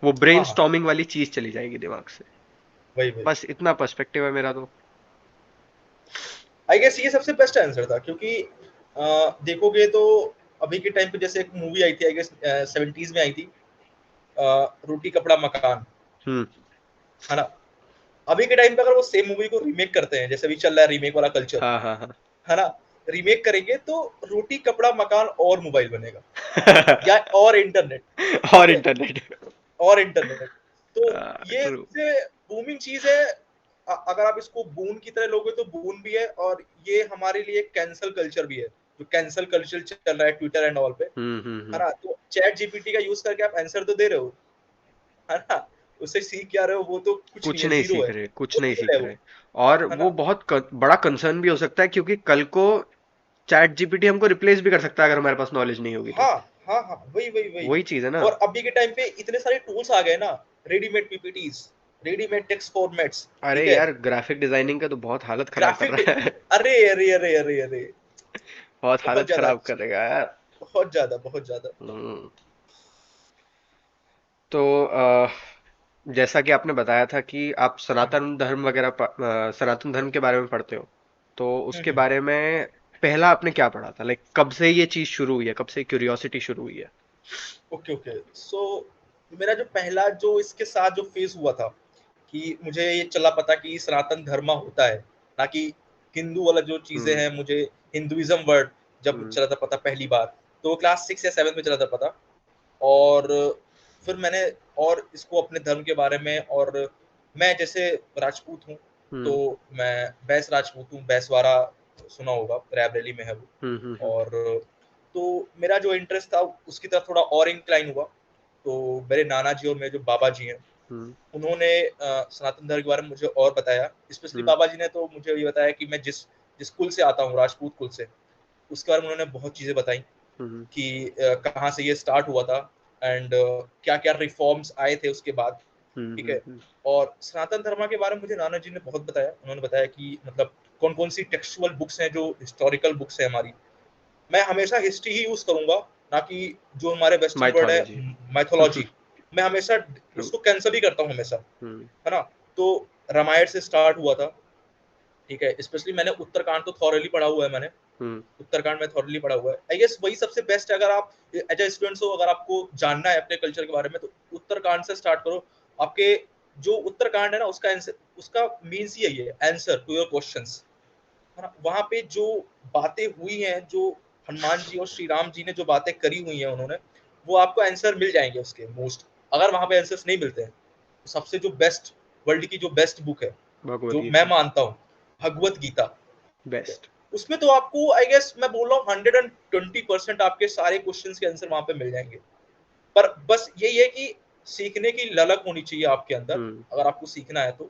वो ब्रेन हाँ, हाँ, स्टॉर्मिंग वाली चीज चली जाएगी दिमाग से। वही वही। बस इतना पर्सपेक्टिव है मेरा तो। आई गेस ये सबसे बेस्ट आंसर था, क्योंकि देखोगे तो अभी के टाइम पे जैसे एक मूवी आई थी, आई गेस 70s में आई थी, रोटी कपड़ा मकान, हम्म। है ना? अभी के टाइम पे अगर वो सेम मूवी को रीमेक करते हैं, जैसे अभी चल रहा है रीमेक वाला कल्चर, हाँ हाँ हाँ। है ना? रीमेक करेंगे तो रोटी कपड़ा मकान और मोबाइल बनेगा, या और इंटरनेट। और ठीक है, इंटरनेट। और इंटरनेट। तो ये ट्रू। सबसे बूमिंग चीज है। अगर आप इसको बून की तरह लोगे तो बून भी है, और ये हमारे लिए कैंसल कल्चर भी है, जो कैंसल कल्चर चल रहा है ट्विटर एंड ऑल पे, है हम्म। ना? तो चैट जीपीटी का यूज करके आप आंसर तो दे रहे हो, है ना? उससे सीख क्या रहे हो? वो तो कुछ नहीं कुछ है, नहीं जीरो सीख है, रहे, कुछ वो नहीं नील सीख है वो, रहे। और है वो ना? बहुत बड़ा कंसर्न भी हो सकता है, क्योंकि कल को चैट जीपीटी हमको रिप्लेस भी कर सकता है अगर हमारे पास नॉलेज नहीं होगी तो। हाँ, हाँ, हाँ, वही वही वही। वही चीज है ना। और अभी के टाइम पे इतने सारे टूल्स आ गए ना, readymade PPTs, readymade text formats. अरे ठीक है, यार, ग्राफिक डिजाइनिंग का तो बहुत हालत खराब कर ग्राफिक, रहा है। अरे अरे अरे अरे अरे, बहुत बहुत हालत ज्यादा, खराब करेगा यार। बहुत ज्यादा, बहुत ज्यादा। हम्म। तो जैसा कि आपने बताया था कि आप सनातन धर्म वगैरह सनातन धर्म के बारे में पढ़ते हो, तो उसके हम्म, बारे में पहला आपने क्या पढ़ा था? लाइक कब से ये चीज शुरू हुई है, कब से क्यूरियोसिटी शुरू हुई है? Okay, okay. सो मेरा जो पहला जो इसके साथ जो फेस हुआ था, कि मुझे ये चला पता कि सनातन धर्म होता है, ना कि हिंदू वाला जो चीजें हम्म। हैं। मुझे हिंदुइज्म वर्ड जब हम्म। चला था पता पहली बार, तो क्लास 6 या 7 में चला था पता। और फिर मैंने और इसको अपने धर्म के बारे में, और मैं जैसे राजपूत हूँ, तो हम्म। मैं बैस राजपूत हूँ, बैसवाड़ा सुना होगा, रायबरेली में है वो। हम्म। और तो मेरा जो इंटरेस्ट था उसकी तरफ थोड़ा और इंक्लाइन हुआ। तो मेरे नाना जी और मेरे जो बाबा जी हैं, हम्म। उन्होंने सनातन धर्म के बारे में मुझे और बताया। स्पेशली हम्म। बाबा जी ने तो मुझे ये बताया कि मैं जिस जिस कुल से आता हूँ, राजपूत कुल से, उसके बारे में उन्होंने बहुत चीजें बताई, हम्म। कि कहाँ से ये स्टार्ट हुआ था, एंड क्या क्या रिफॉर्म्स आए थे उसके बाद। ठीक है। हम्म। और सनातन धर्म के बारे में मुझे नाना जी ने बहुत बताया। उन्होंने बताया कि मतलब कौन कौन सी टेक्सचुअल बुक्स हैं, जो हिस्टोरिकल बुक्स है हमारी। मैं हमेशा हिस्ट्री ही यूज करूंगा, ना कि जो हमारे वेस्टर्न वर्ड है, माइथोलॉजी। माइथोलॉजी। मैं हमेशा ट्रू। उसको कैंसिल ही करता हूँ हमेशा, हम्म। है ना? तो रामायण से स्टार्ट हुआ था। ठीक है, स्पेशली मैंने उत्तरकांड तो थॉरली पढ़ा हुआ है मैंने। उत्तरकांड में थॉरली पढ़ा हुआ है। आई गेस वही सबसे बेस्ट है। अगर आप एज ए स्टूडेंट हो, अगर आपको जानना है अपने कल्चर के बारे में, तो उत्तरकांड से स्टार्ट करो। आपके जो उत्तरकांड है ना, उसका आंसर, उसका मीन्स ही यही है, आंसर टू योर क्वेश्चंस, है ना। वहां पे जो बातें हुई हैं, जो हनुमान जी और श्री राम जी ने जो बातें करी हुई हैं उन्होंने, वो आपको आंसर मिल जाएंगे उसके मोस्ट। अगर वहां पे आंसर्स नहीं मिलते हैं, तो सबसे जो बेस्ट, वर्ल्ड की जो बेस्ट बुक है, भगवत जो मैं गीता मानता हूँ, भगवत गीता, ठीक है। बेस्ट। उसमें तो आपको, आई गेस मैं बोल रहा हूँ, 120% आपके सारे क्वेश्चंस के आंसर वहां पे मिल जाएंगे। पर बस यही है कि सीखने की ललक होनी चाहिए आपके अंदर, हम्म। अगर आपको सीखना है तो।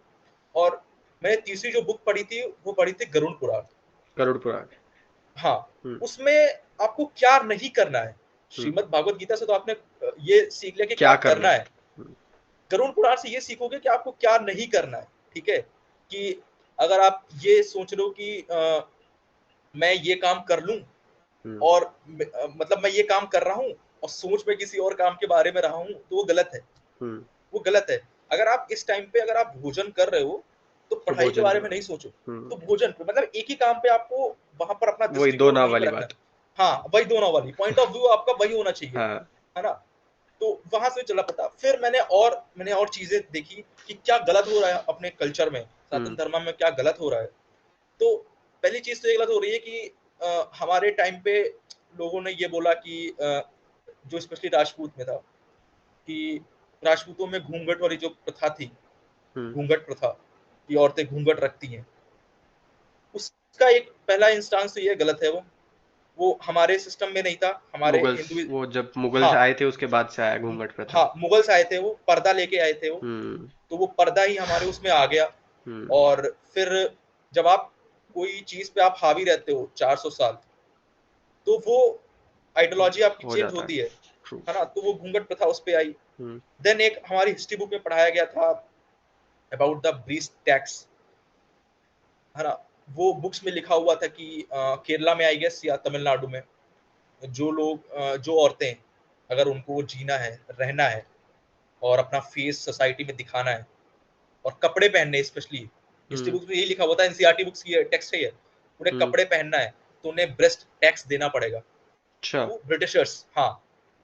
और मैंने तीसरी जो बुक पढ़ी थी, वो पढ़ी थी गरुड़ पुराण। गरुड़ पुराण। हाँ, हम्म। उसमें आपको क्या नहीं करना है। हम्म। श्रीमद् भागवत गीता से तो आपने ये सीख लिया कि क्या क्या करना करना है। है। गरुड़ पुराण से ये सीखोगे कि आपको क्या नहीं करना है, ठीक है। कि अगर आप ये सोच लो कि मैं ये काम कर लूं, हम्म। और मतलब मैं ये काम कर रहा हूँ और सोच में किसी और काम के बारे में रहा हूँ, तो वो गलत है। हम्म। वो गलत है। अगर आप इस टाइम पे, अगर आप भोजन कर रहे हो, तो तो पढ़ाई के भोजन के बारे में बारे नहीं में। सोचो। हम्म। तो भोजन पे, मतलब एक ही काम पे आपको वहां पर अपना वही दो दृष्टिकोण नाव वहीं पे वाली रखना है। बात। हाँ, वही दोनों वाली पॉइंट ऑफ व्यू आपका वही होना चाहिए, हाँ। है ना। तो वहां से चला पता। फिर मैंने और चीजें देखी कि क्या गलत हो रहा है अपने कल्चर में, सनातन हम्म। धर्म में क्या गलत हो रहा है। तो पहली चीज तो ये गलत हो रही है कि हमारे टाइम पे लोगों ने ये बोला कि जो स्पेशली राजपूत में था, कि राजपूतों में घूंघट वाली जो प्रथा थी, हम्म। घूंघट प्रथा, कि औरतें घूंघट रखती हैं, उसका एक पहला इंस्टांस तो ये गलत है। वो हमारे सिस्टम में नहीं था, हमारे मुगल्स, हिंदू। वो जब मुगल्स हाँ, आए थे उसके बाद से आया घूंघट प्रथा। हाँ, मुगल्स आए थे, वो पर्दा लेके आए थे वो। हम्म। तो वो पर्दा ही हमारे उसमें आ गया। हम्म। और फिर जब आप कोई चीज पे आप हावी रहते हो 400 साल, तो वो आइडियोलॉजी आपकी हो चेंज जाता है। होती ट्रू। है ना। तो वो घूंघट प्रथा उस पे आई। हम्म। देन एक हमारी हिस्ट्री बुक में पढ़ाया गया था अबाउट द ब्रीस्ट टैक्स, है ना। वो बुक्स में लिखा हुआ था कि केरला में, आई गेस, या तमिलनाडु में, जो लोग जो औरतें, अगर उनको जीना है, रहना है, और अपना फेस सोसाइटी में दिखाना है, और कपड़े पहनने, स्पेशली हिस्ट्री हम्म। बुक्स में यही लिखा हुआ था, एनसीईआरटी बुक्स की टेक्स्ट है ये, उन्हें हम्म। कपड़े पहनना है, तो उन्हें ब्रेस्ट टैक्स देना पड़ेगा। अच्छा। वो ब्रिटिशर्स, हाँ।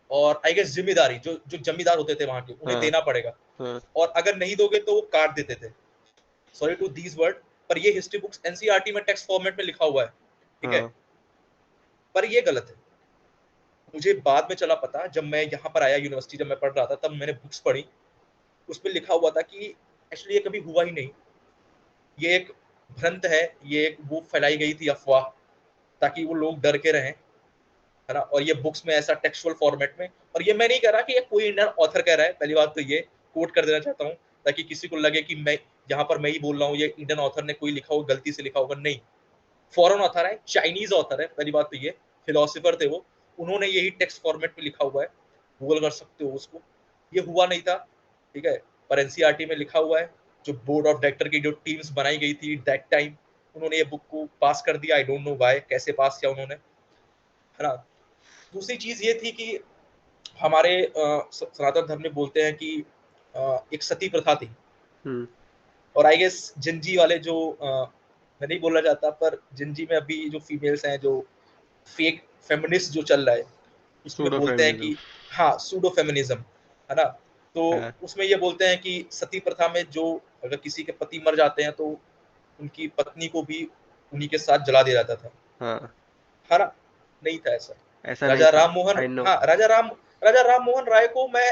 और आई गेस जिम्मेदारी, जो जमींदार होते थे वहां के, उन्हें हाँ। देना पड़ेगा। हाँ। और अगर नहीं दोगे तो वो काट देते थे। सॉरी टू दीज वर्ड, पर ये हिस्ट्री बुक्स एनसीईआरटी में टेक्स्ट फॉर्मेट में लिखा हुआ है, ठीक है। हाँ। पर ये गलत है। मुझे बाद में चला पता, जब मैं यहाँ पर आया यूनिवर्सिटी, जब मैं पढ़ रहा था, तब मैंने बुक्स पढ़ी। उसमें लिखा हुआ था कि एक्चुअली ये कभी हुआ ही नहीं। ये एक भ्रंत है, ये एक वो फैलाई गई थी अफवाह, ताकि वो लोग डर के रहें, है ना। और ये बुक्स में ऐसा टेक्सुअल फॉर्मेट में, और ये मैं नहीं कह रहा कि ये कोई इंडियन ऑथर कह रहा है, पहली बात तो ये कोट कर देना चाहता हूँ, ताकि किसी को लगे कि मैं यहाँ पर मैं ही बोल रहा हूँ, ये इंडियन ऑथर ने कोई लिखा होगा, गलती से लिखा होगा, नहीं। फॉरेन ऑथर है, चाइनीज ऑथर है, पहली बात तो ये, फिलोसोफर थे वो, उन्होंने यही टेक्स्ट फॉर्मेट में लिखा हुआ है, गूगल कर सकते हो उसको। ये हुआ नहीं था, ठीक है। पर एनसीईआरटी में लिखा हुआ है। जो बोर्ड ऑफ डायरेक्टर की जो टीम्स बनाई गई थी दैट टाइम, उन्होंने ये बुक को पास कर दिया। आई डोंट नो व्हाई, कैसे पास किया उन्होंने, है ना। दूसरी चीज ये थी कि हमारे सनातन धर्म में बोलते हैं कि एक सती प्रथा थी। हम्म। और आई गेस जिंजी वाले जो मैं नहीं बोलना चाहता, पर जिंजी में अभी जो फीमेल्स हैं, जो फेक फेमिनिस्ट जो चल रहा है, उसमें सूडो बोलते हैं फेमिनिज्म। कि हाँ, सूडो फेमिनिज्म, है ना। तो हाँ। उसमें ये बोलते हैं कि सती प्रथा में जो, अगर किसी के पति मर जाते हैं, तो उनकी पत्नी को भी उन्हीं के साथ जला दिया जाता था, हाँ। है ना। नहीं था ऐसा। ऐसा नहीं राजा था। Ram Mohan, I know. हाँ, राजा राम मोहन राय को मैं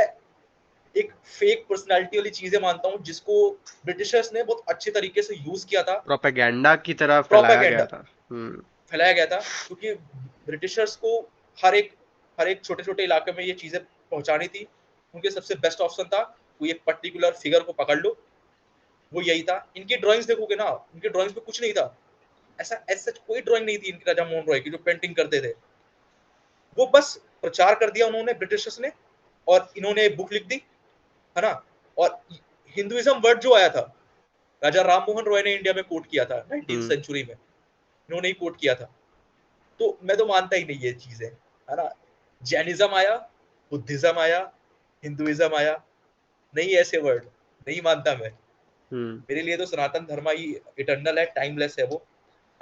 एक फेक पर्सनालिटी वाली चीजें मानता हूँ, जिसको ब्रिटिशर्स ने बहुत अच्छे तरीके से यूज किया था। प्रोपेगेंडा की तरह फैलाया गया प्रोपेगेंडा था। हम्म। फैलाया गया था, क्योंकि ब्रिटिशर्स को हर एक हर एक छोटे छोटे इलाके में ये चीजें पहुंचानी थी। उनके सबसे बेस्ट ऑप्शन था, कोई एक पर्टिकुलर फिगर को पकड़ लो, वो यही था। इनकी ड्राइंग्स देखोगे ना, उनकी ड्राइंग्स में कुछ नहीं था, ऐसा ऐसा कोई ड्राइंग नहीं थी इनकी, राजा मोहन रॉय की जो पेंटिंग करते थे। वो बस प्रचार कर दिया उन्होंने, ब्रिटिशर्स ने, और इन्होंने बुक लिख दी, है ना। और हिंदुइज्म वर्ड जो आया था, राजा राम मोहन रॉय ने इंडिया में कोट किया था 19th हम्म। सेंचुरी में, इन्होंने ही कोट किया था। तो मैं तो मानता ही नहीं ये चीजें, है ना। जैनिज्म आया, बुद्धिज्म आया, हिंदुइज्म आया, नहीं ऐसे वर्ड नहीं मानता मैं। हम्म। मेरे लिए तो सनातन धर्म ही इटर्नल है, टाइमलेस है वो।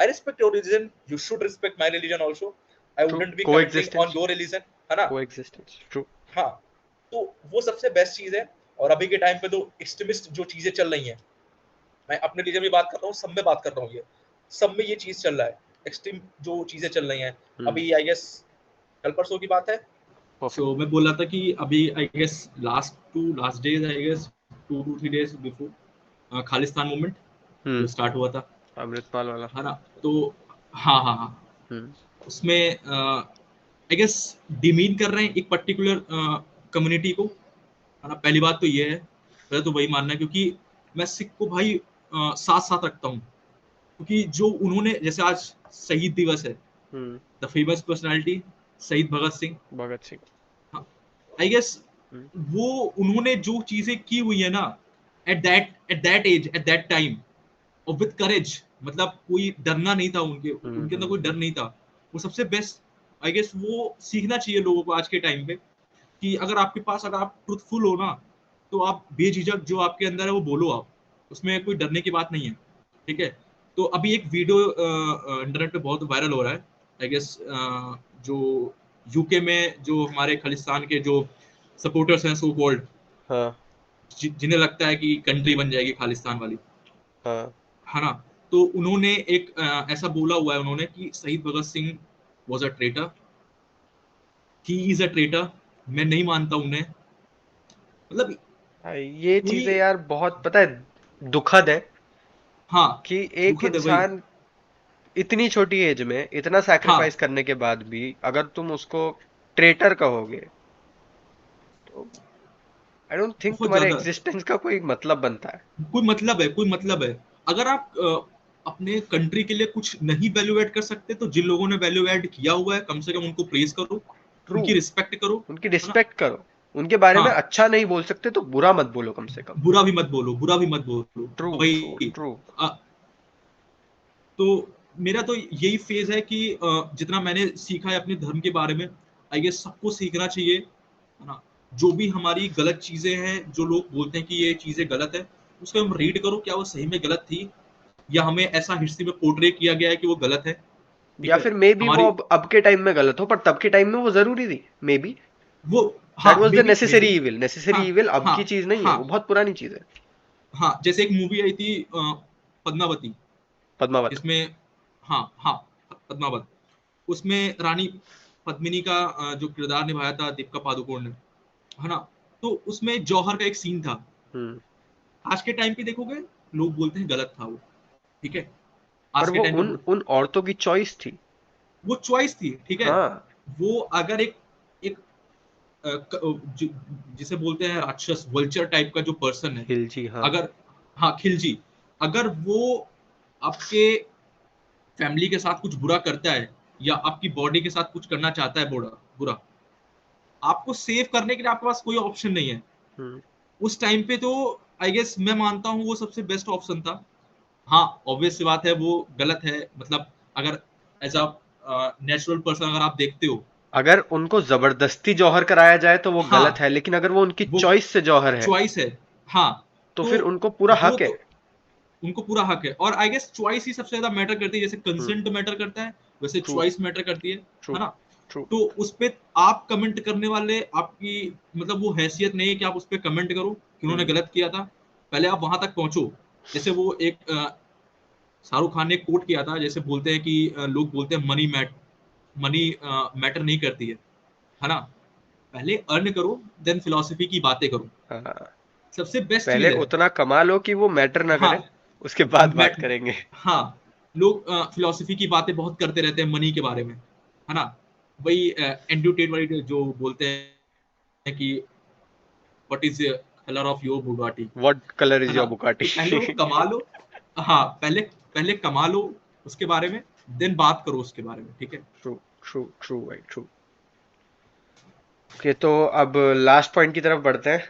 I respect your religion, you should respect my religion also. I true, wouldn't be commenting on coexistence, your religion, है ना? Coexistence, true. हाँ, तो वो सबसे बेस्ट चीज है। और अभी के टाइम पे तो एक्सट्रीमिस्ट जो चीजें चल रही हैं, मैं अपने रीजन में बात कर रहा हूँ, सब में बात कर रहा हूँ, ये सब में ये चीज चल रहा है, एक्सट्रीम जो चीजें चल रही हैं। अभी आई गेस कल परसों की बात है। परफेक्ट। मैं बोल रहा था कि अभी I guess last days, I guess 2 to 3 days before Khalistan movement जो स्टार्ट हुआ था, अमृतपाल वाला। है ना? तो हाँ हाँ हाँ, हम्म। उसमें आई गेस डिमीन कर रहे हैं एक पर्टिकुलर कम्युनिटी को, है ना? पहली बात तो ये है, पहले तो वही मानना है, क्योंकि मैं सिख को भाई साथ साथ रखता हूँ, क्योंकि जो उन्होंने, जैसे आज शहीद दिवस है, द फेमस पर्सनालिटी शहीद भगत सिंह, भगत सिंह। हाँ, आई गेस हम्म, वो उन्होंने जो चीजें की हुई है ना, at that age, at that time, और विद करेज, मतलब कोई डरना नहीं था उनके उनके अंदर कोई डर नहीं था। वो सबसे बेस्ट, आई गेस वो सीखना चाहिए लोगों को आज के टाइम पे, कि अगर आपके पास, अगर आप ट्रुथफुल हो ना, तो आप बेझिझक जो आपके अंदर है वो बोलो, आप उसमें कोई डरने की बात नहीं है, ठीक है? तो अभी एक वीडियो इंटरनेट पे बहुत वायरल हो रहा है, आई गेस जो यूके में जो हमारे खालिस्तान के जो सपोर्टर्स हैं, सो कॉल्ड, हाँ जिन्हें लगता है कि कंट्री बन जाएगी खालिस्तान वाली, हाँ। है ना? तो उन्होंने एक ऐसा बोला हुआ है उन्होंने कि शहीद Bhagat Singh was a traitor, he is a traitor. मैं नहीं मानता उन्हें, मतलब ये कोई, चीजें यार बहुत पता है दुखद है हाँ, कि एक दुखद है भाई, इंसान इतनी छोटी एज में इतना हाँ, सैक्रिफाइस करने के बाद भी अगर तुम उसको ट्रेटर कहोगे तो आई डोंट थिंक बहुत तुम्हारे ज्यादा, एग्जिस्टेंस का कोई मतलब बनता है। कोई मतलब है, कोई मतलब है। अगर आप अपने कंट्री के लिए कुछ नहीं वैल्यू ऐड कर सकते, तो जिन लोगों ने वैल्यू ऐड किया हुआ है, कम से कम उनको प्रेज करो, ट्रू। उनकी रिस्पेक्ट करो, उनकी है ना? रिस्पेक्ट करो। उनके बारे में हाँ, अच्छा नहीं बोल सकते तो बुरा मत बोलो कम से कम। बुरा भी मत बोलो, बुरा भी मत बोलो, ट्रू ट्रू भाई। ट्रू। तो मेरा तो यही फेज है कि जितना मैंने सीखा है अपने धर्म के बारे में, आई गेस सबको सीखना चाहिए, है ना? जो भी हमारी गलत चीजें हैं, जो लोग बोलते हैं कि ये चीजें गलत है, उसको हम रीड करो, क्या वो सही में गलत थी, या हमें ऐसा हिस्ट्री में पोर्ट्रे किया गया है कि वो गलत है, ठीक या है? फिर मे बी वो हमारी अब के टाइम में गलत हो पर तब के टाइम में वो जरूरी थी मे बी। वो, दैट हाँ, was may the be, may necessary be, evil. Necessary हाँ इविल अब हाँ की चीज नहीं है, हाँ वो बहुत पुरानी चीज है। हाँ, जैसे एक मूवी आई थी पद्मावती, पद्मावत। जिसमें, हाँ हाँ, पद्मावत, उसमें रानी पद्मिनी का जो किरदार निभाया था दीपिका पादुकोण ने, है ना? तो उसमें जौहर का एक सीन था, हम्म। आज के टाइम पे देखोगे लोग बोलते हैं गलत था वो, ठीक है? पर आज के वो टाइम पे उन उन औरतों की चॉइस थी। वो चॉइस थी, ठीक है? हाँ। वो अगर एक एक जिसे बोलते हैं राक्षस, वल्चर टाइप का जो पर्सन है, खिलजी, हाँ। अगर, हाँ, खिलजी, अगर वो आपके फैमिली के साथ कुछ बुरा करता है, या आपकी बॉडी के साथ कुछ करना चाहता है बुरा बुरा, आपको सेव करने के लिए आपके पास कोई ऑप्शन नहीं है। हम्म। उस टाइम पे तो आई गेस मैं मानता हूँ वो सबसे बेस्ट ऑप्शन था। हाँ, ऑब्वियस सी बात है वो गलत है, मतलब अगर एज अ नेचुरल पर्सन अगर आप देखते हो, अगर उनको जबरदस्ती जौहर कराया जाए तो वो हाँ, गलत है, लेकिन अगर वो उनकी वो चॉइस से जौहर है चॉइस है, हाँ, तो तो फिर उनको पूरा वो हक है। तो उनको पूरा हक है। और आई गेस चॉइस ही सबसे ज्यादा मैटर करती है, जैसे हम्म। कंसेंट मैटर करता है, वैसे ट्रू चॉइस मैटर करती ट्रू है ना? ट्रू। तो उस पे आप कमेंट करने वाले, आपकी मतलब वो हैसियत नहीं है कि आप उस पे कमेंट करो कि उन्होंने हम्म। गलत किया था। पहले आप वहां तक पहुंचो। जैसे वो एक शाहरुख खान ने कोट किया था, जैसे बोलते हैं कि लोग बोलते हैं मनी मैटर नहीं करती है ना? पहले अर्न करो, देन फिलोसफी की बातें करो, हाँ। सबसे बेस्ट पहले चीज है। उतना कमा लो कि वो मैटर ना हाँ, करे, उसके बाद मैं, बात करेंगे। हाँ, लोग फिलोसफी की बातें बहुत करते रहते हैं मनी के बारे में, है ना? वही एंड्रयू टेट वाली जो बोलते हैं कि what is colour of your Bugatti, what colour है इज ना? योर तो पहले वो बुगाटी? कमा लो, हाँ, पहले पहले कमा लो उसके बारे में, देन बात करो उसके बारे में, ठीक है? ट्रू ट्रू ट्रू भाई ट्रू। ओके, तो अब लास्ट पॉइंट की तरफ बढ़ते हैं।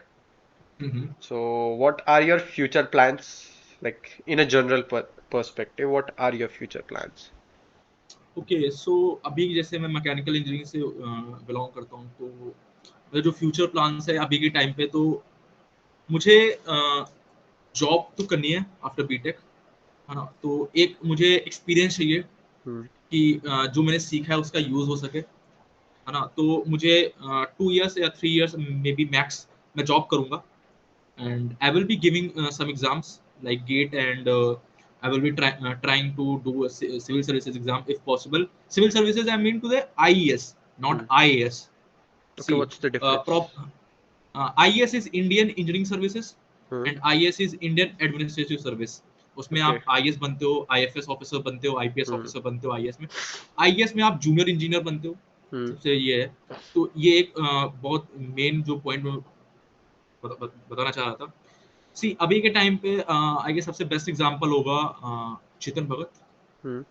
Hmm. So what are your future plans, like in a general perspective, what are your future plans? Okay, so अभी जैसे मैं मैकेनिकल इंजीनियरिंग से बिलोंग करता हूँ, तो मेरे जो फ्यूचर प्लान्स है अभी के टाइम पे, तो मुझे जॉब तो करनी है आफ्टर बीटेक, है ना। तो एक मुझे एक्सपीरियंस चाहिए हम्म कि जो मैंने सीखा है उसका यूज हो सके, है ना। तो मुझे 2 years या 3 years मे बी मैक्स मैं जॉब करूंगा, and I will be giving some exams like GATE, and I will be trying to do a civil services exam if possible. Civil services, I mean to the IES, not hmm IAS. Okay See, what's the difference? IES is Indian Engineering Services, hmm and IAS is Indian Administrative Service. उसमें okay आप IAS बनते हो, IFS officer बनते हो, IPS हम्म officer बनते हो IAS में। IAS में आप जूनियर इंजीनियर बनते हो, हम्म सबसे ये है। तो ये एक बहुत मेन जो पॉइंट मैं बताना चाह रहा था। सी अभी के टाइम पे आई गेस सबसे बेस्ट एग्जांपल होगा चेतन भगत, हम्म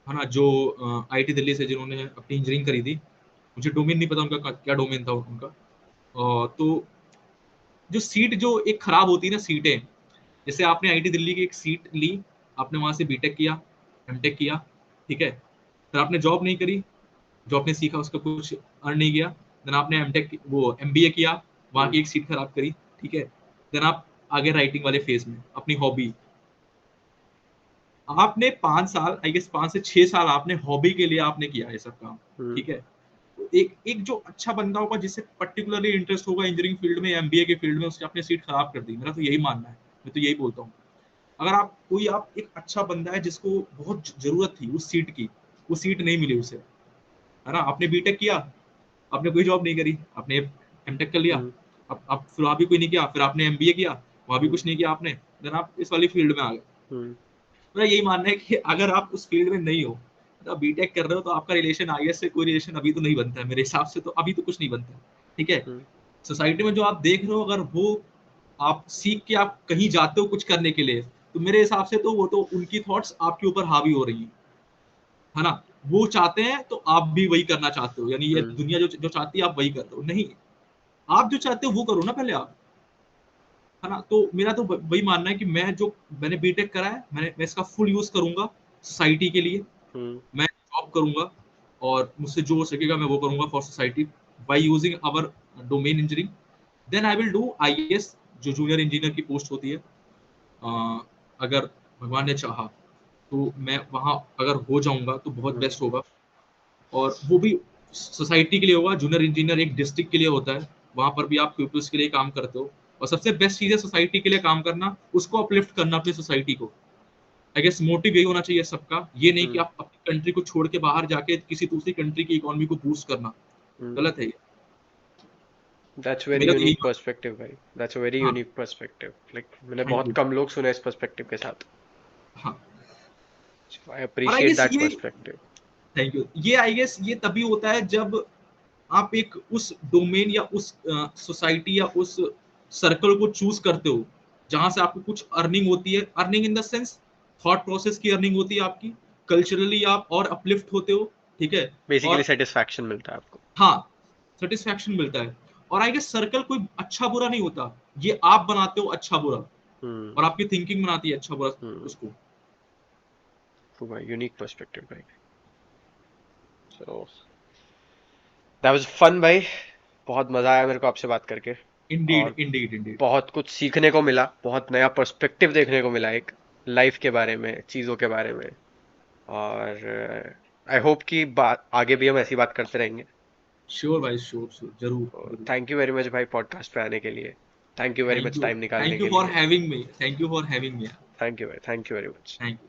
है ना, जो आईटी दिल्ली से जिन्होंने अपनी इंजीनियरिंग करी थी। मुझे डोमेन नहीं पता उनका क्या डोमेन था उनका। तो जो सीट जो एक खराब होती है ना सीटें, जैसे आपने आईटी दिल्ली की एक सीट ली, आपने वहां से बीटेक किया, एमटेक किया, ठीक है, फिर आपने जॉब नहीं करी, जो आपने सीखा उसका कुछ अर्न नहीं किया। देन आपने एमटेक वो एमबीए किया, वहां हम्म की एक सीट खराब करी, ठीक है। देन आप आगे राइटिंग वाले फेज में अपनी हॉबी, आपने 5 साल आई गेस 5 से 6 साल आपने हॉबी के लिए आपने किया है सब काम, हम्म ठीक है। तो एक एक जो अच्छा बंदा होगा जिससे पर्टिकुलरली इंटरेस्ट होगा इंजीनियरिंग फील्ड में, एमबीए के फील्ड में, उसने अपनी सीट खराब कर दी। मेरा तो यही मानना है, मैं तो यही बोलता हूँ। अगर आप एक अच्छा बंदा है जिसको बहुत जरूरत थी उस सीट की, वो सीट नहीं मिली उसे, है ना। आपने बीटेक किया, आपने कोई जॉब नहीं करी, आपने एमटेक कर लिया, हम्म अब फिर वहां भी कोई नहीं किया, फिर आपने एमबीए किया, वहां भी हम्म कुछ नहीं किया आपने, देन आप इस वाली फील्ड में आ गए। हम्म मेरा यही मानना है कि अगर आप उस फील्ड में नहीं हो, तो आप बीटेक कर रहे हो, तो आपका रिलेशन आईएएस से कोई रिलेशन अभी तो नहीं बनता है मेरे हिसाब से, तो अभी तो कुछ नहीं बनता है, ठीक है। हम्म सोसाइटी में जो आप देख रहे हो, अगर वो आप सीख के आप कहीं जाते हो कुछ करने के लिए, तो मेरे हिसाब से तो वो तो उनकी थॉट्स आपके ऊपर हावी हो रही है ना। वो चाहते हैं तो आप भी वही करना चाहते हो, यानी ये हम्म दुनिया जो जो चाहती है आप वही कर रहे हो, नहीं। आप जो चाहते हो वो करो ना पहले आप, है ना। तो मेरा तो वही मानना है कि मैंने बीटेक करा है, मैं इसका फुल यूज करूंगा सोसाइटी के लिए। हम्म मैं जॉब करूंगा, और मुझसे जो हो सकेगा मैं वो करूंगा for society, by using our domain engineering. Then I will do IAS, जो जूनियर इंजीनियर की पोस्ट होती है। अगर भगवान ने चाहा तो मैं वहां अगर हो जाऊंगा तो बहुत हम्म बेस्ट होगा। और वो भी सोसाइटी के लिए होगा। जूनियर इंजीनियर एक डिस्ट्रिक्ट के लिए होता है, वहां पर भी आप पीपल्स के लिए काम करते हो। और सबसे बेस्ट चीज है सोसाइटी के लिए काम करना, उसको अपलिफ्ट करना अपनी सोसाइटी को। आई गेस मोटिव यही होना चाहिए सबका, ये नहीं कि हम्म आप अपनी कंट्री को छोड़ के बाहर जाके किसी दूसरी कंट्री की इकोनॉमी को बूस्ट करना, हम्म गलत है ये। दैट्स तो वेरी मेरा तो यही यूनिक पर्सपेक्टिव भाई, दैट्स अ वेरी हाँ। Unique perspective. लाइक मैंने थैंक बहुत यू। कम लोग सुने इस पर्सपेक्टिव के साथ। हाँ। आई और आई अप्रिशिएट गेस दैट ये पर्सपेक्टिव। थैंक यू, ये आई गेस ये तभी होता है जब आप एक उस डोमेन या उस सोसाइटी या उस सर्कल को चूज करते हो जहां से आपको कुछ अर्निंग होती है। Earning in the sense thought process की अर्निंग होती है आपकी, कल्चरली आप और अपलिफ्ट होते हो, ठीक है। बेसिकली और सेटिस्फैक्शन मिलता है आपको। हाँ, सेटिस्फैक्शन मिलता है। और आई गेस सर्कल कोई अच्छा बुरा नहीं होता, ये आप बनाते हो अच्छा बुरा, हम्म और आपकी थिंकिंग बनाती है अच्छा बुरा हम्म उसको। तो भाई यूनिक पर्सपेक्टिव भाई। सो दैट वाज फन भाई, बहुत मजा आया मेरे को आपसे बात करके। इंडीड और इंडीड इंडीड। बहुत कुछ सीखने को मिला, बहुत नया पर्सपेक्टिव देखने को मिला, एक लाइफ के बारे में, चीज़ों के बारे में। और आई होप कि बात आगे भी हम ऐसी बात करते रहेंगे। श्योर भाई, श्योर श्योर, जरूर तो जरूर। थैंक यू वेरी मच भाई पॉडकास्ट पे आने के लिए। Thank you very much time निकालने थैंक यू के फॉर लिए। Having me, thank you for having me. Thank you भाई, thank you very much. Thank you.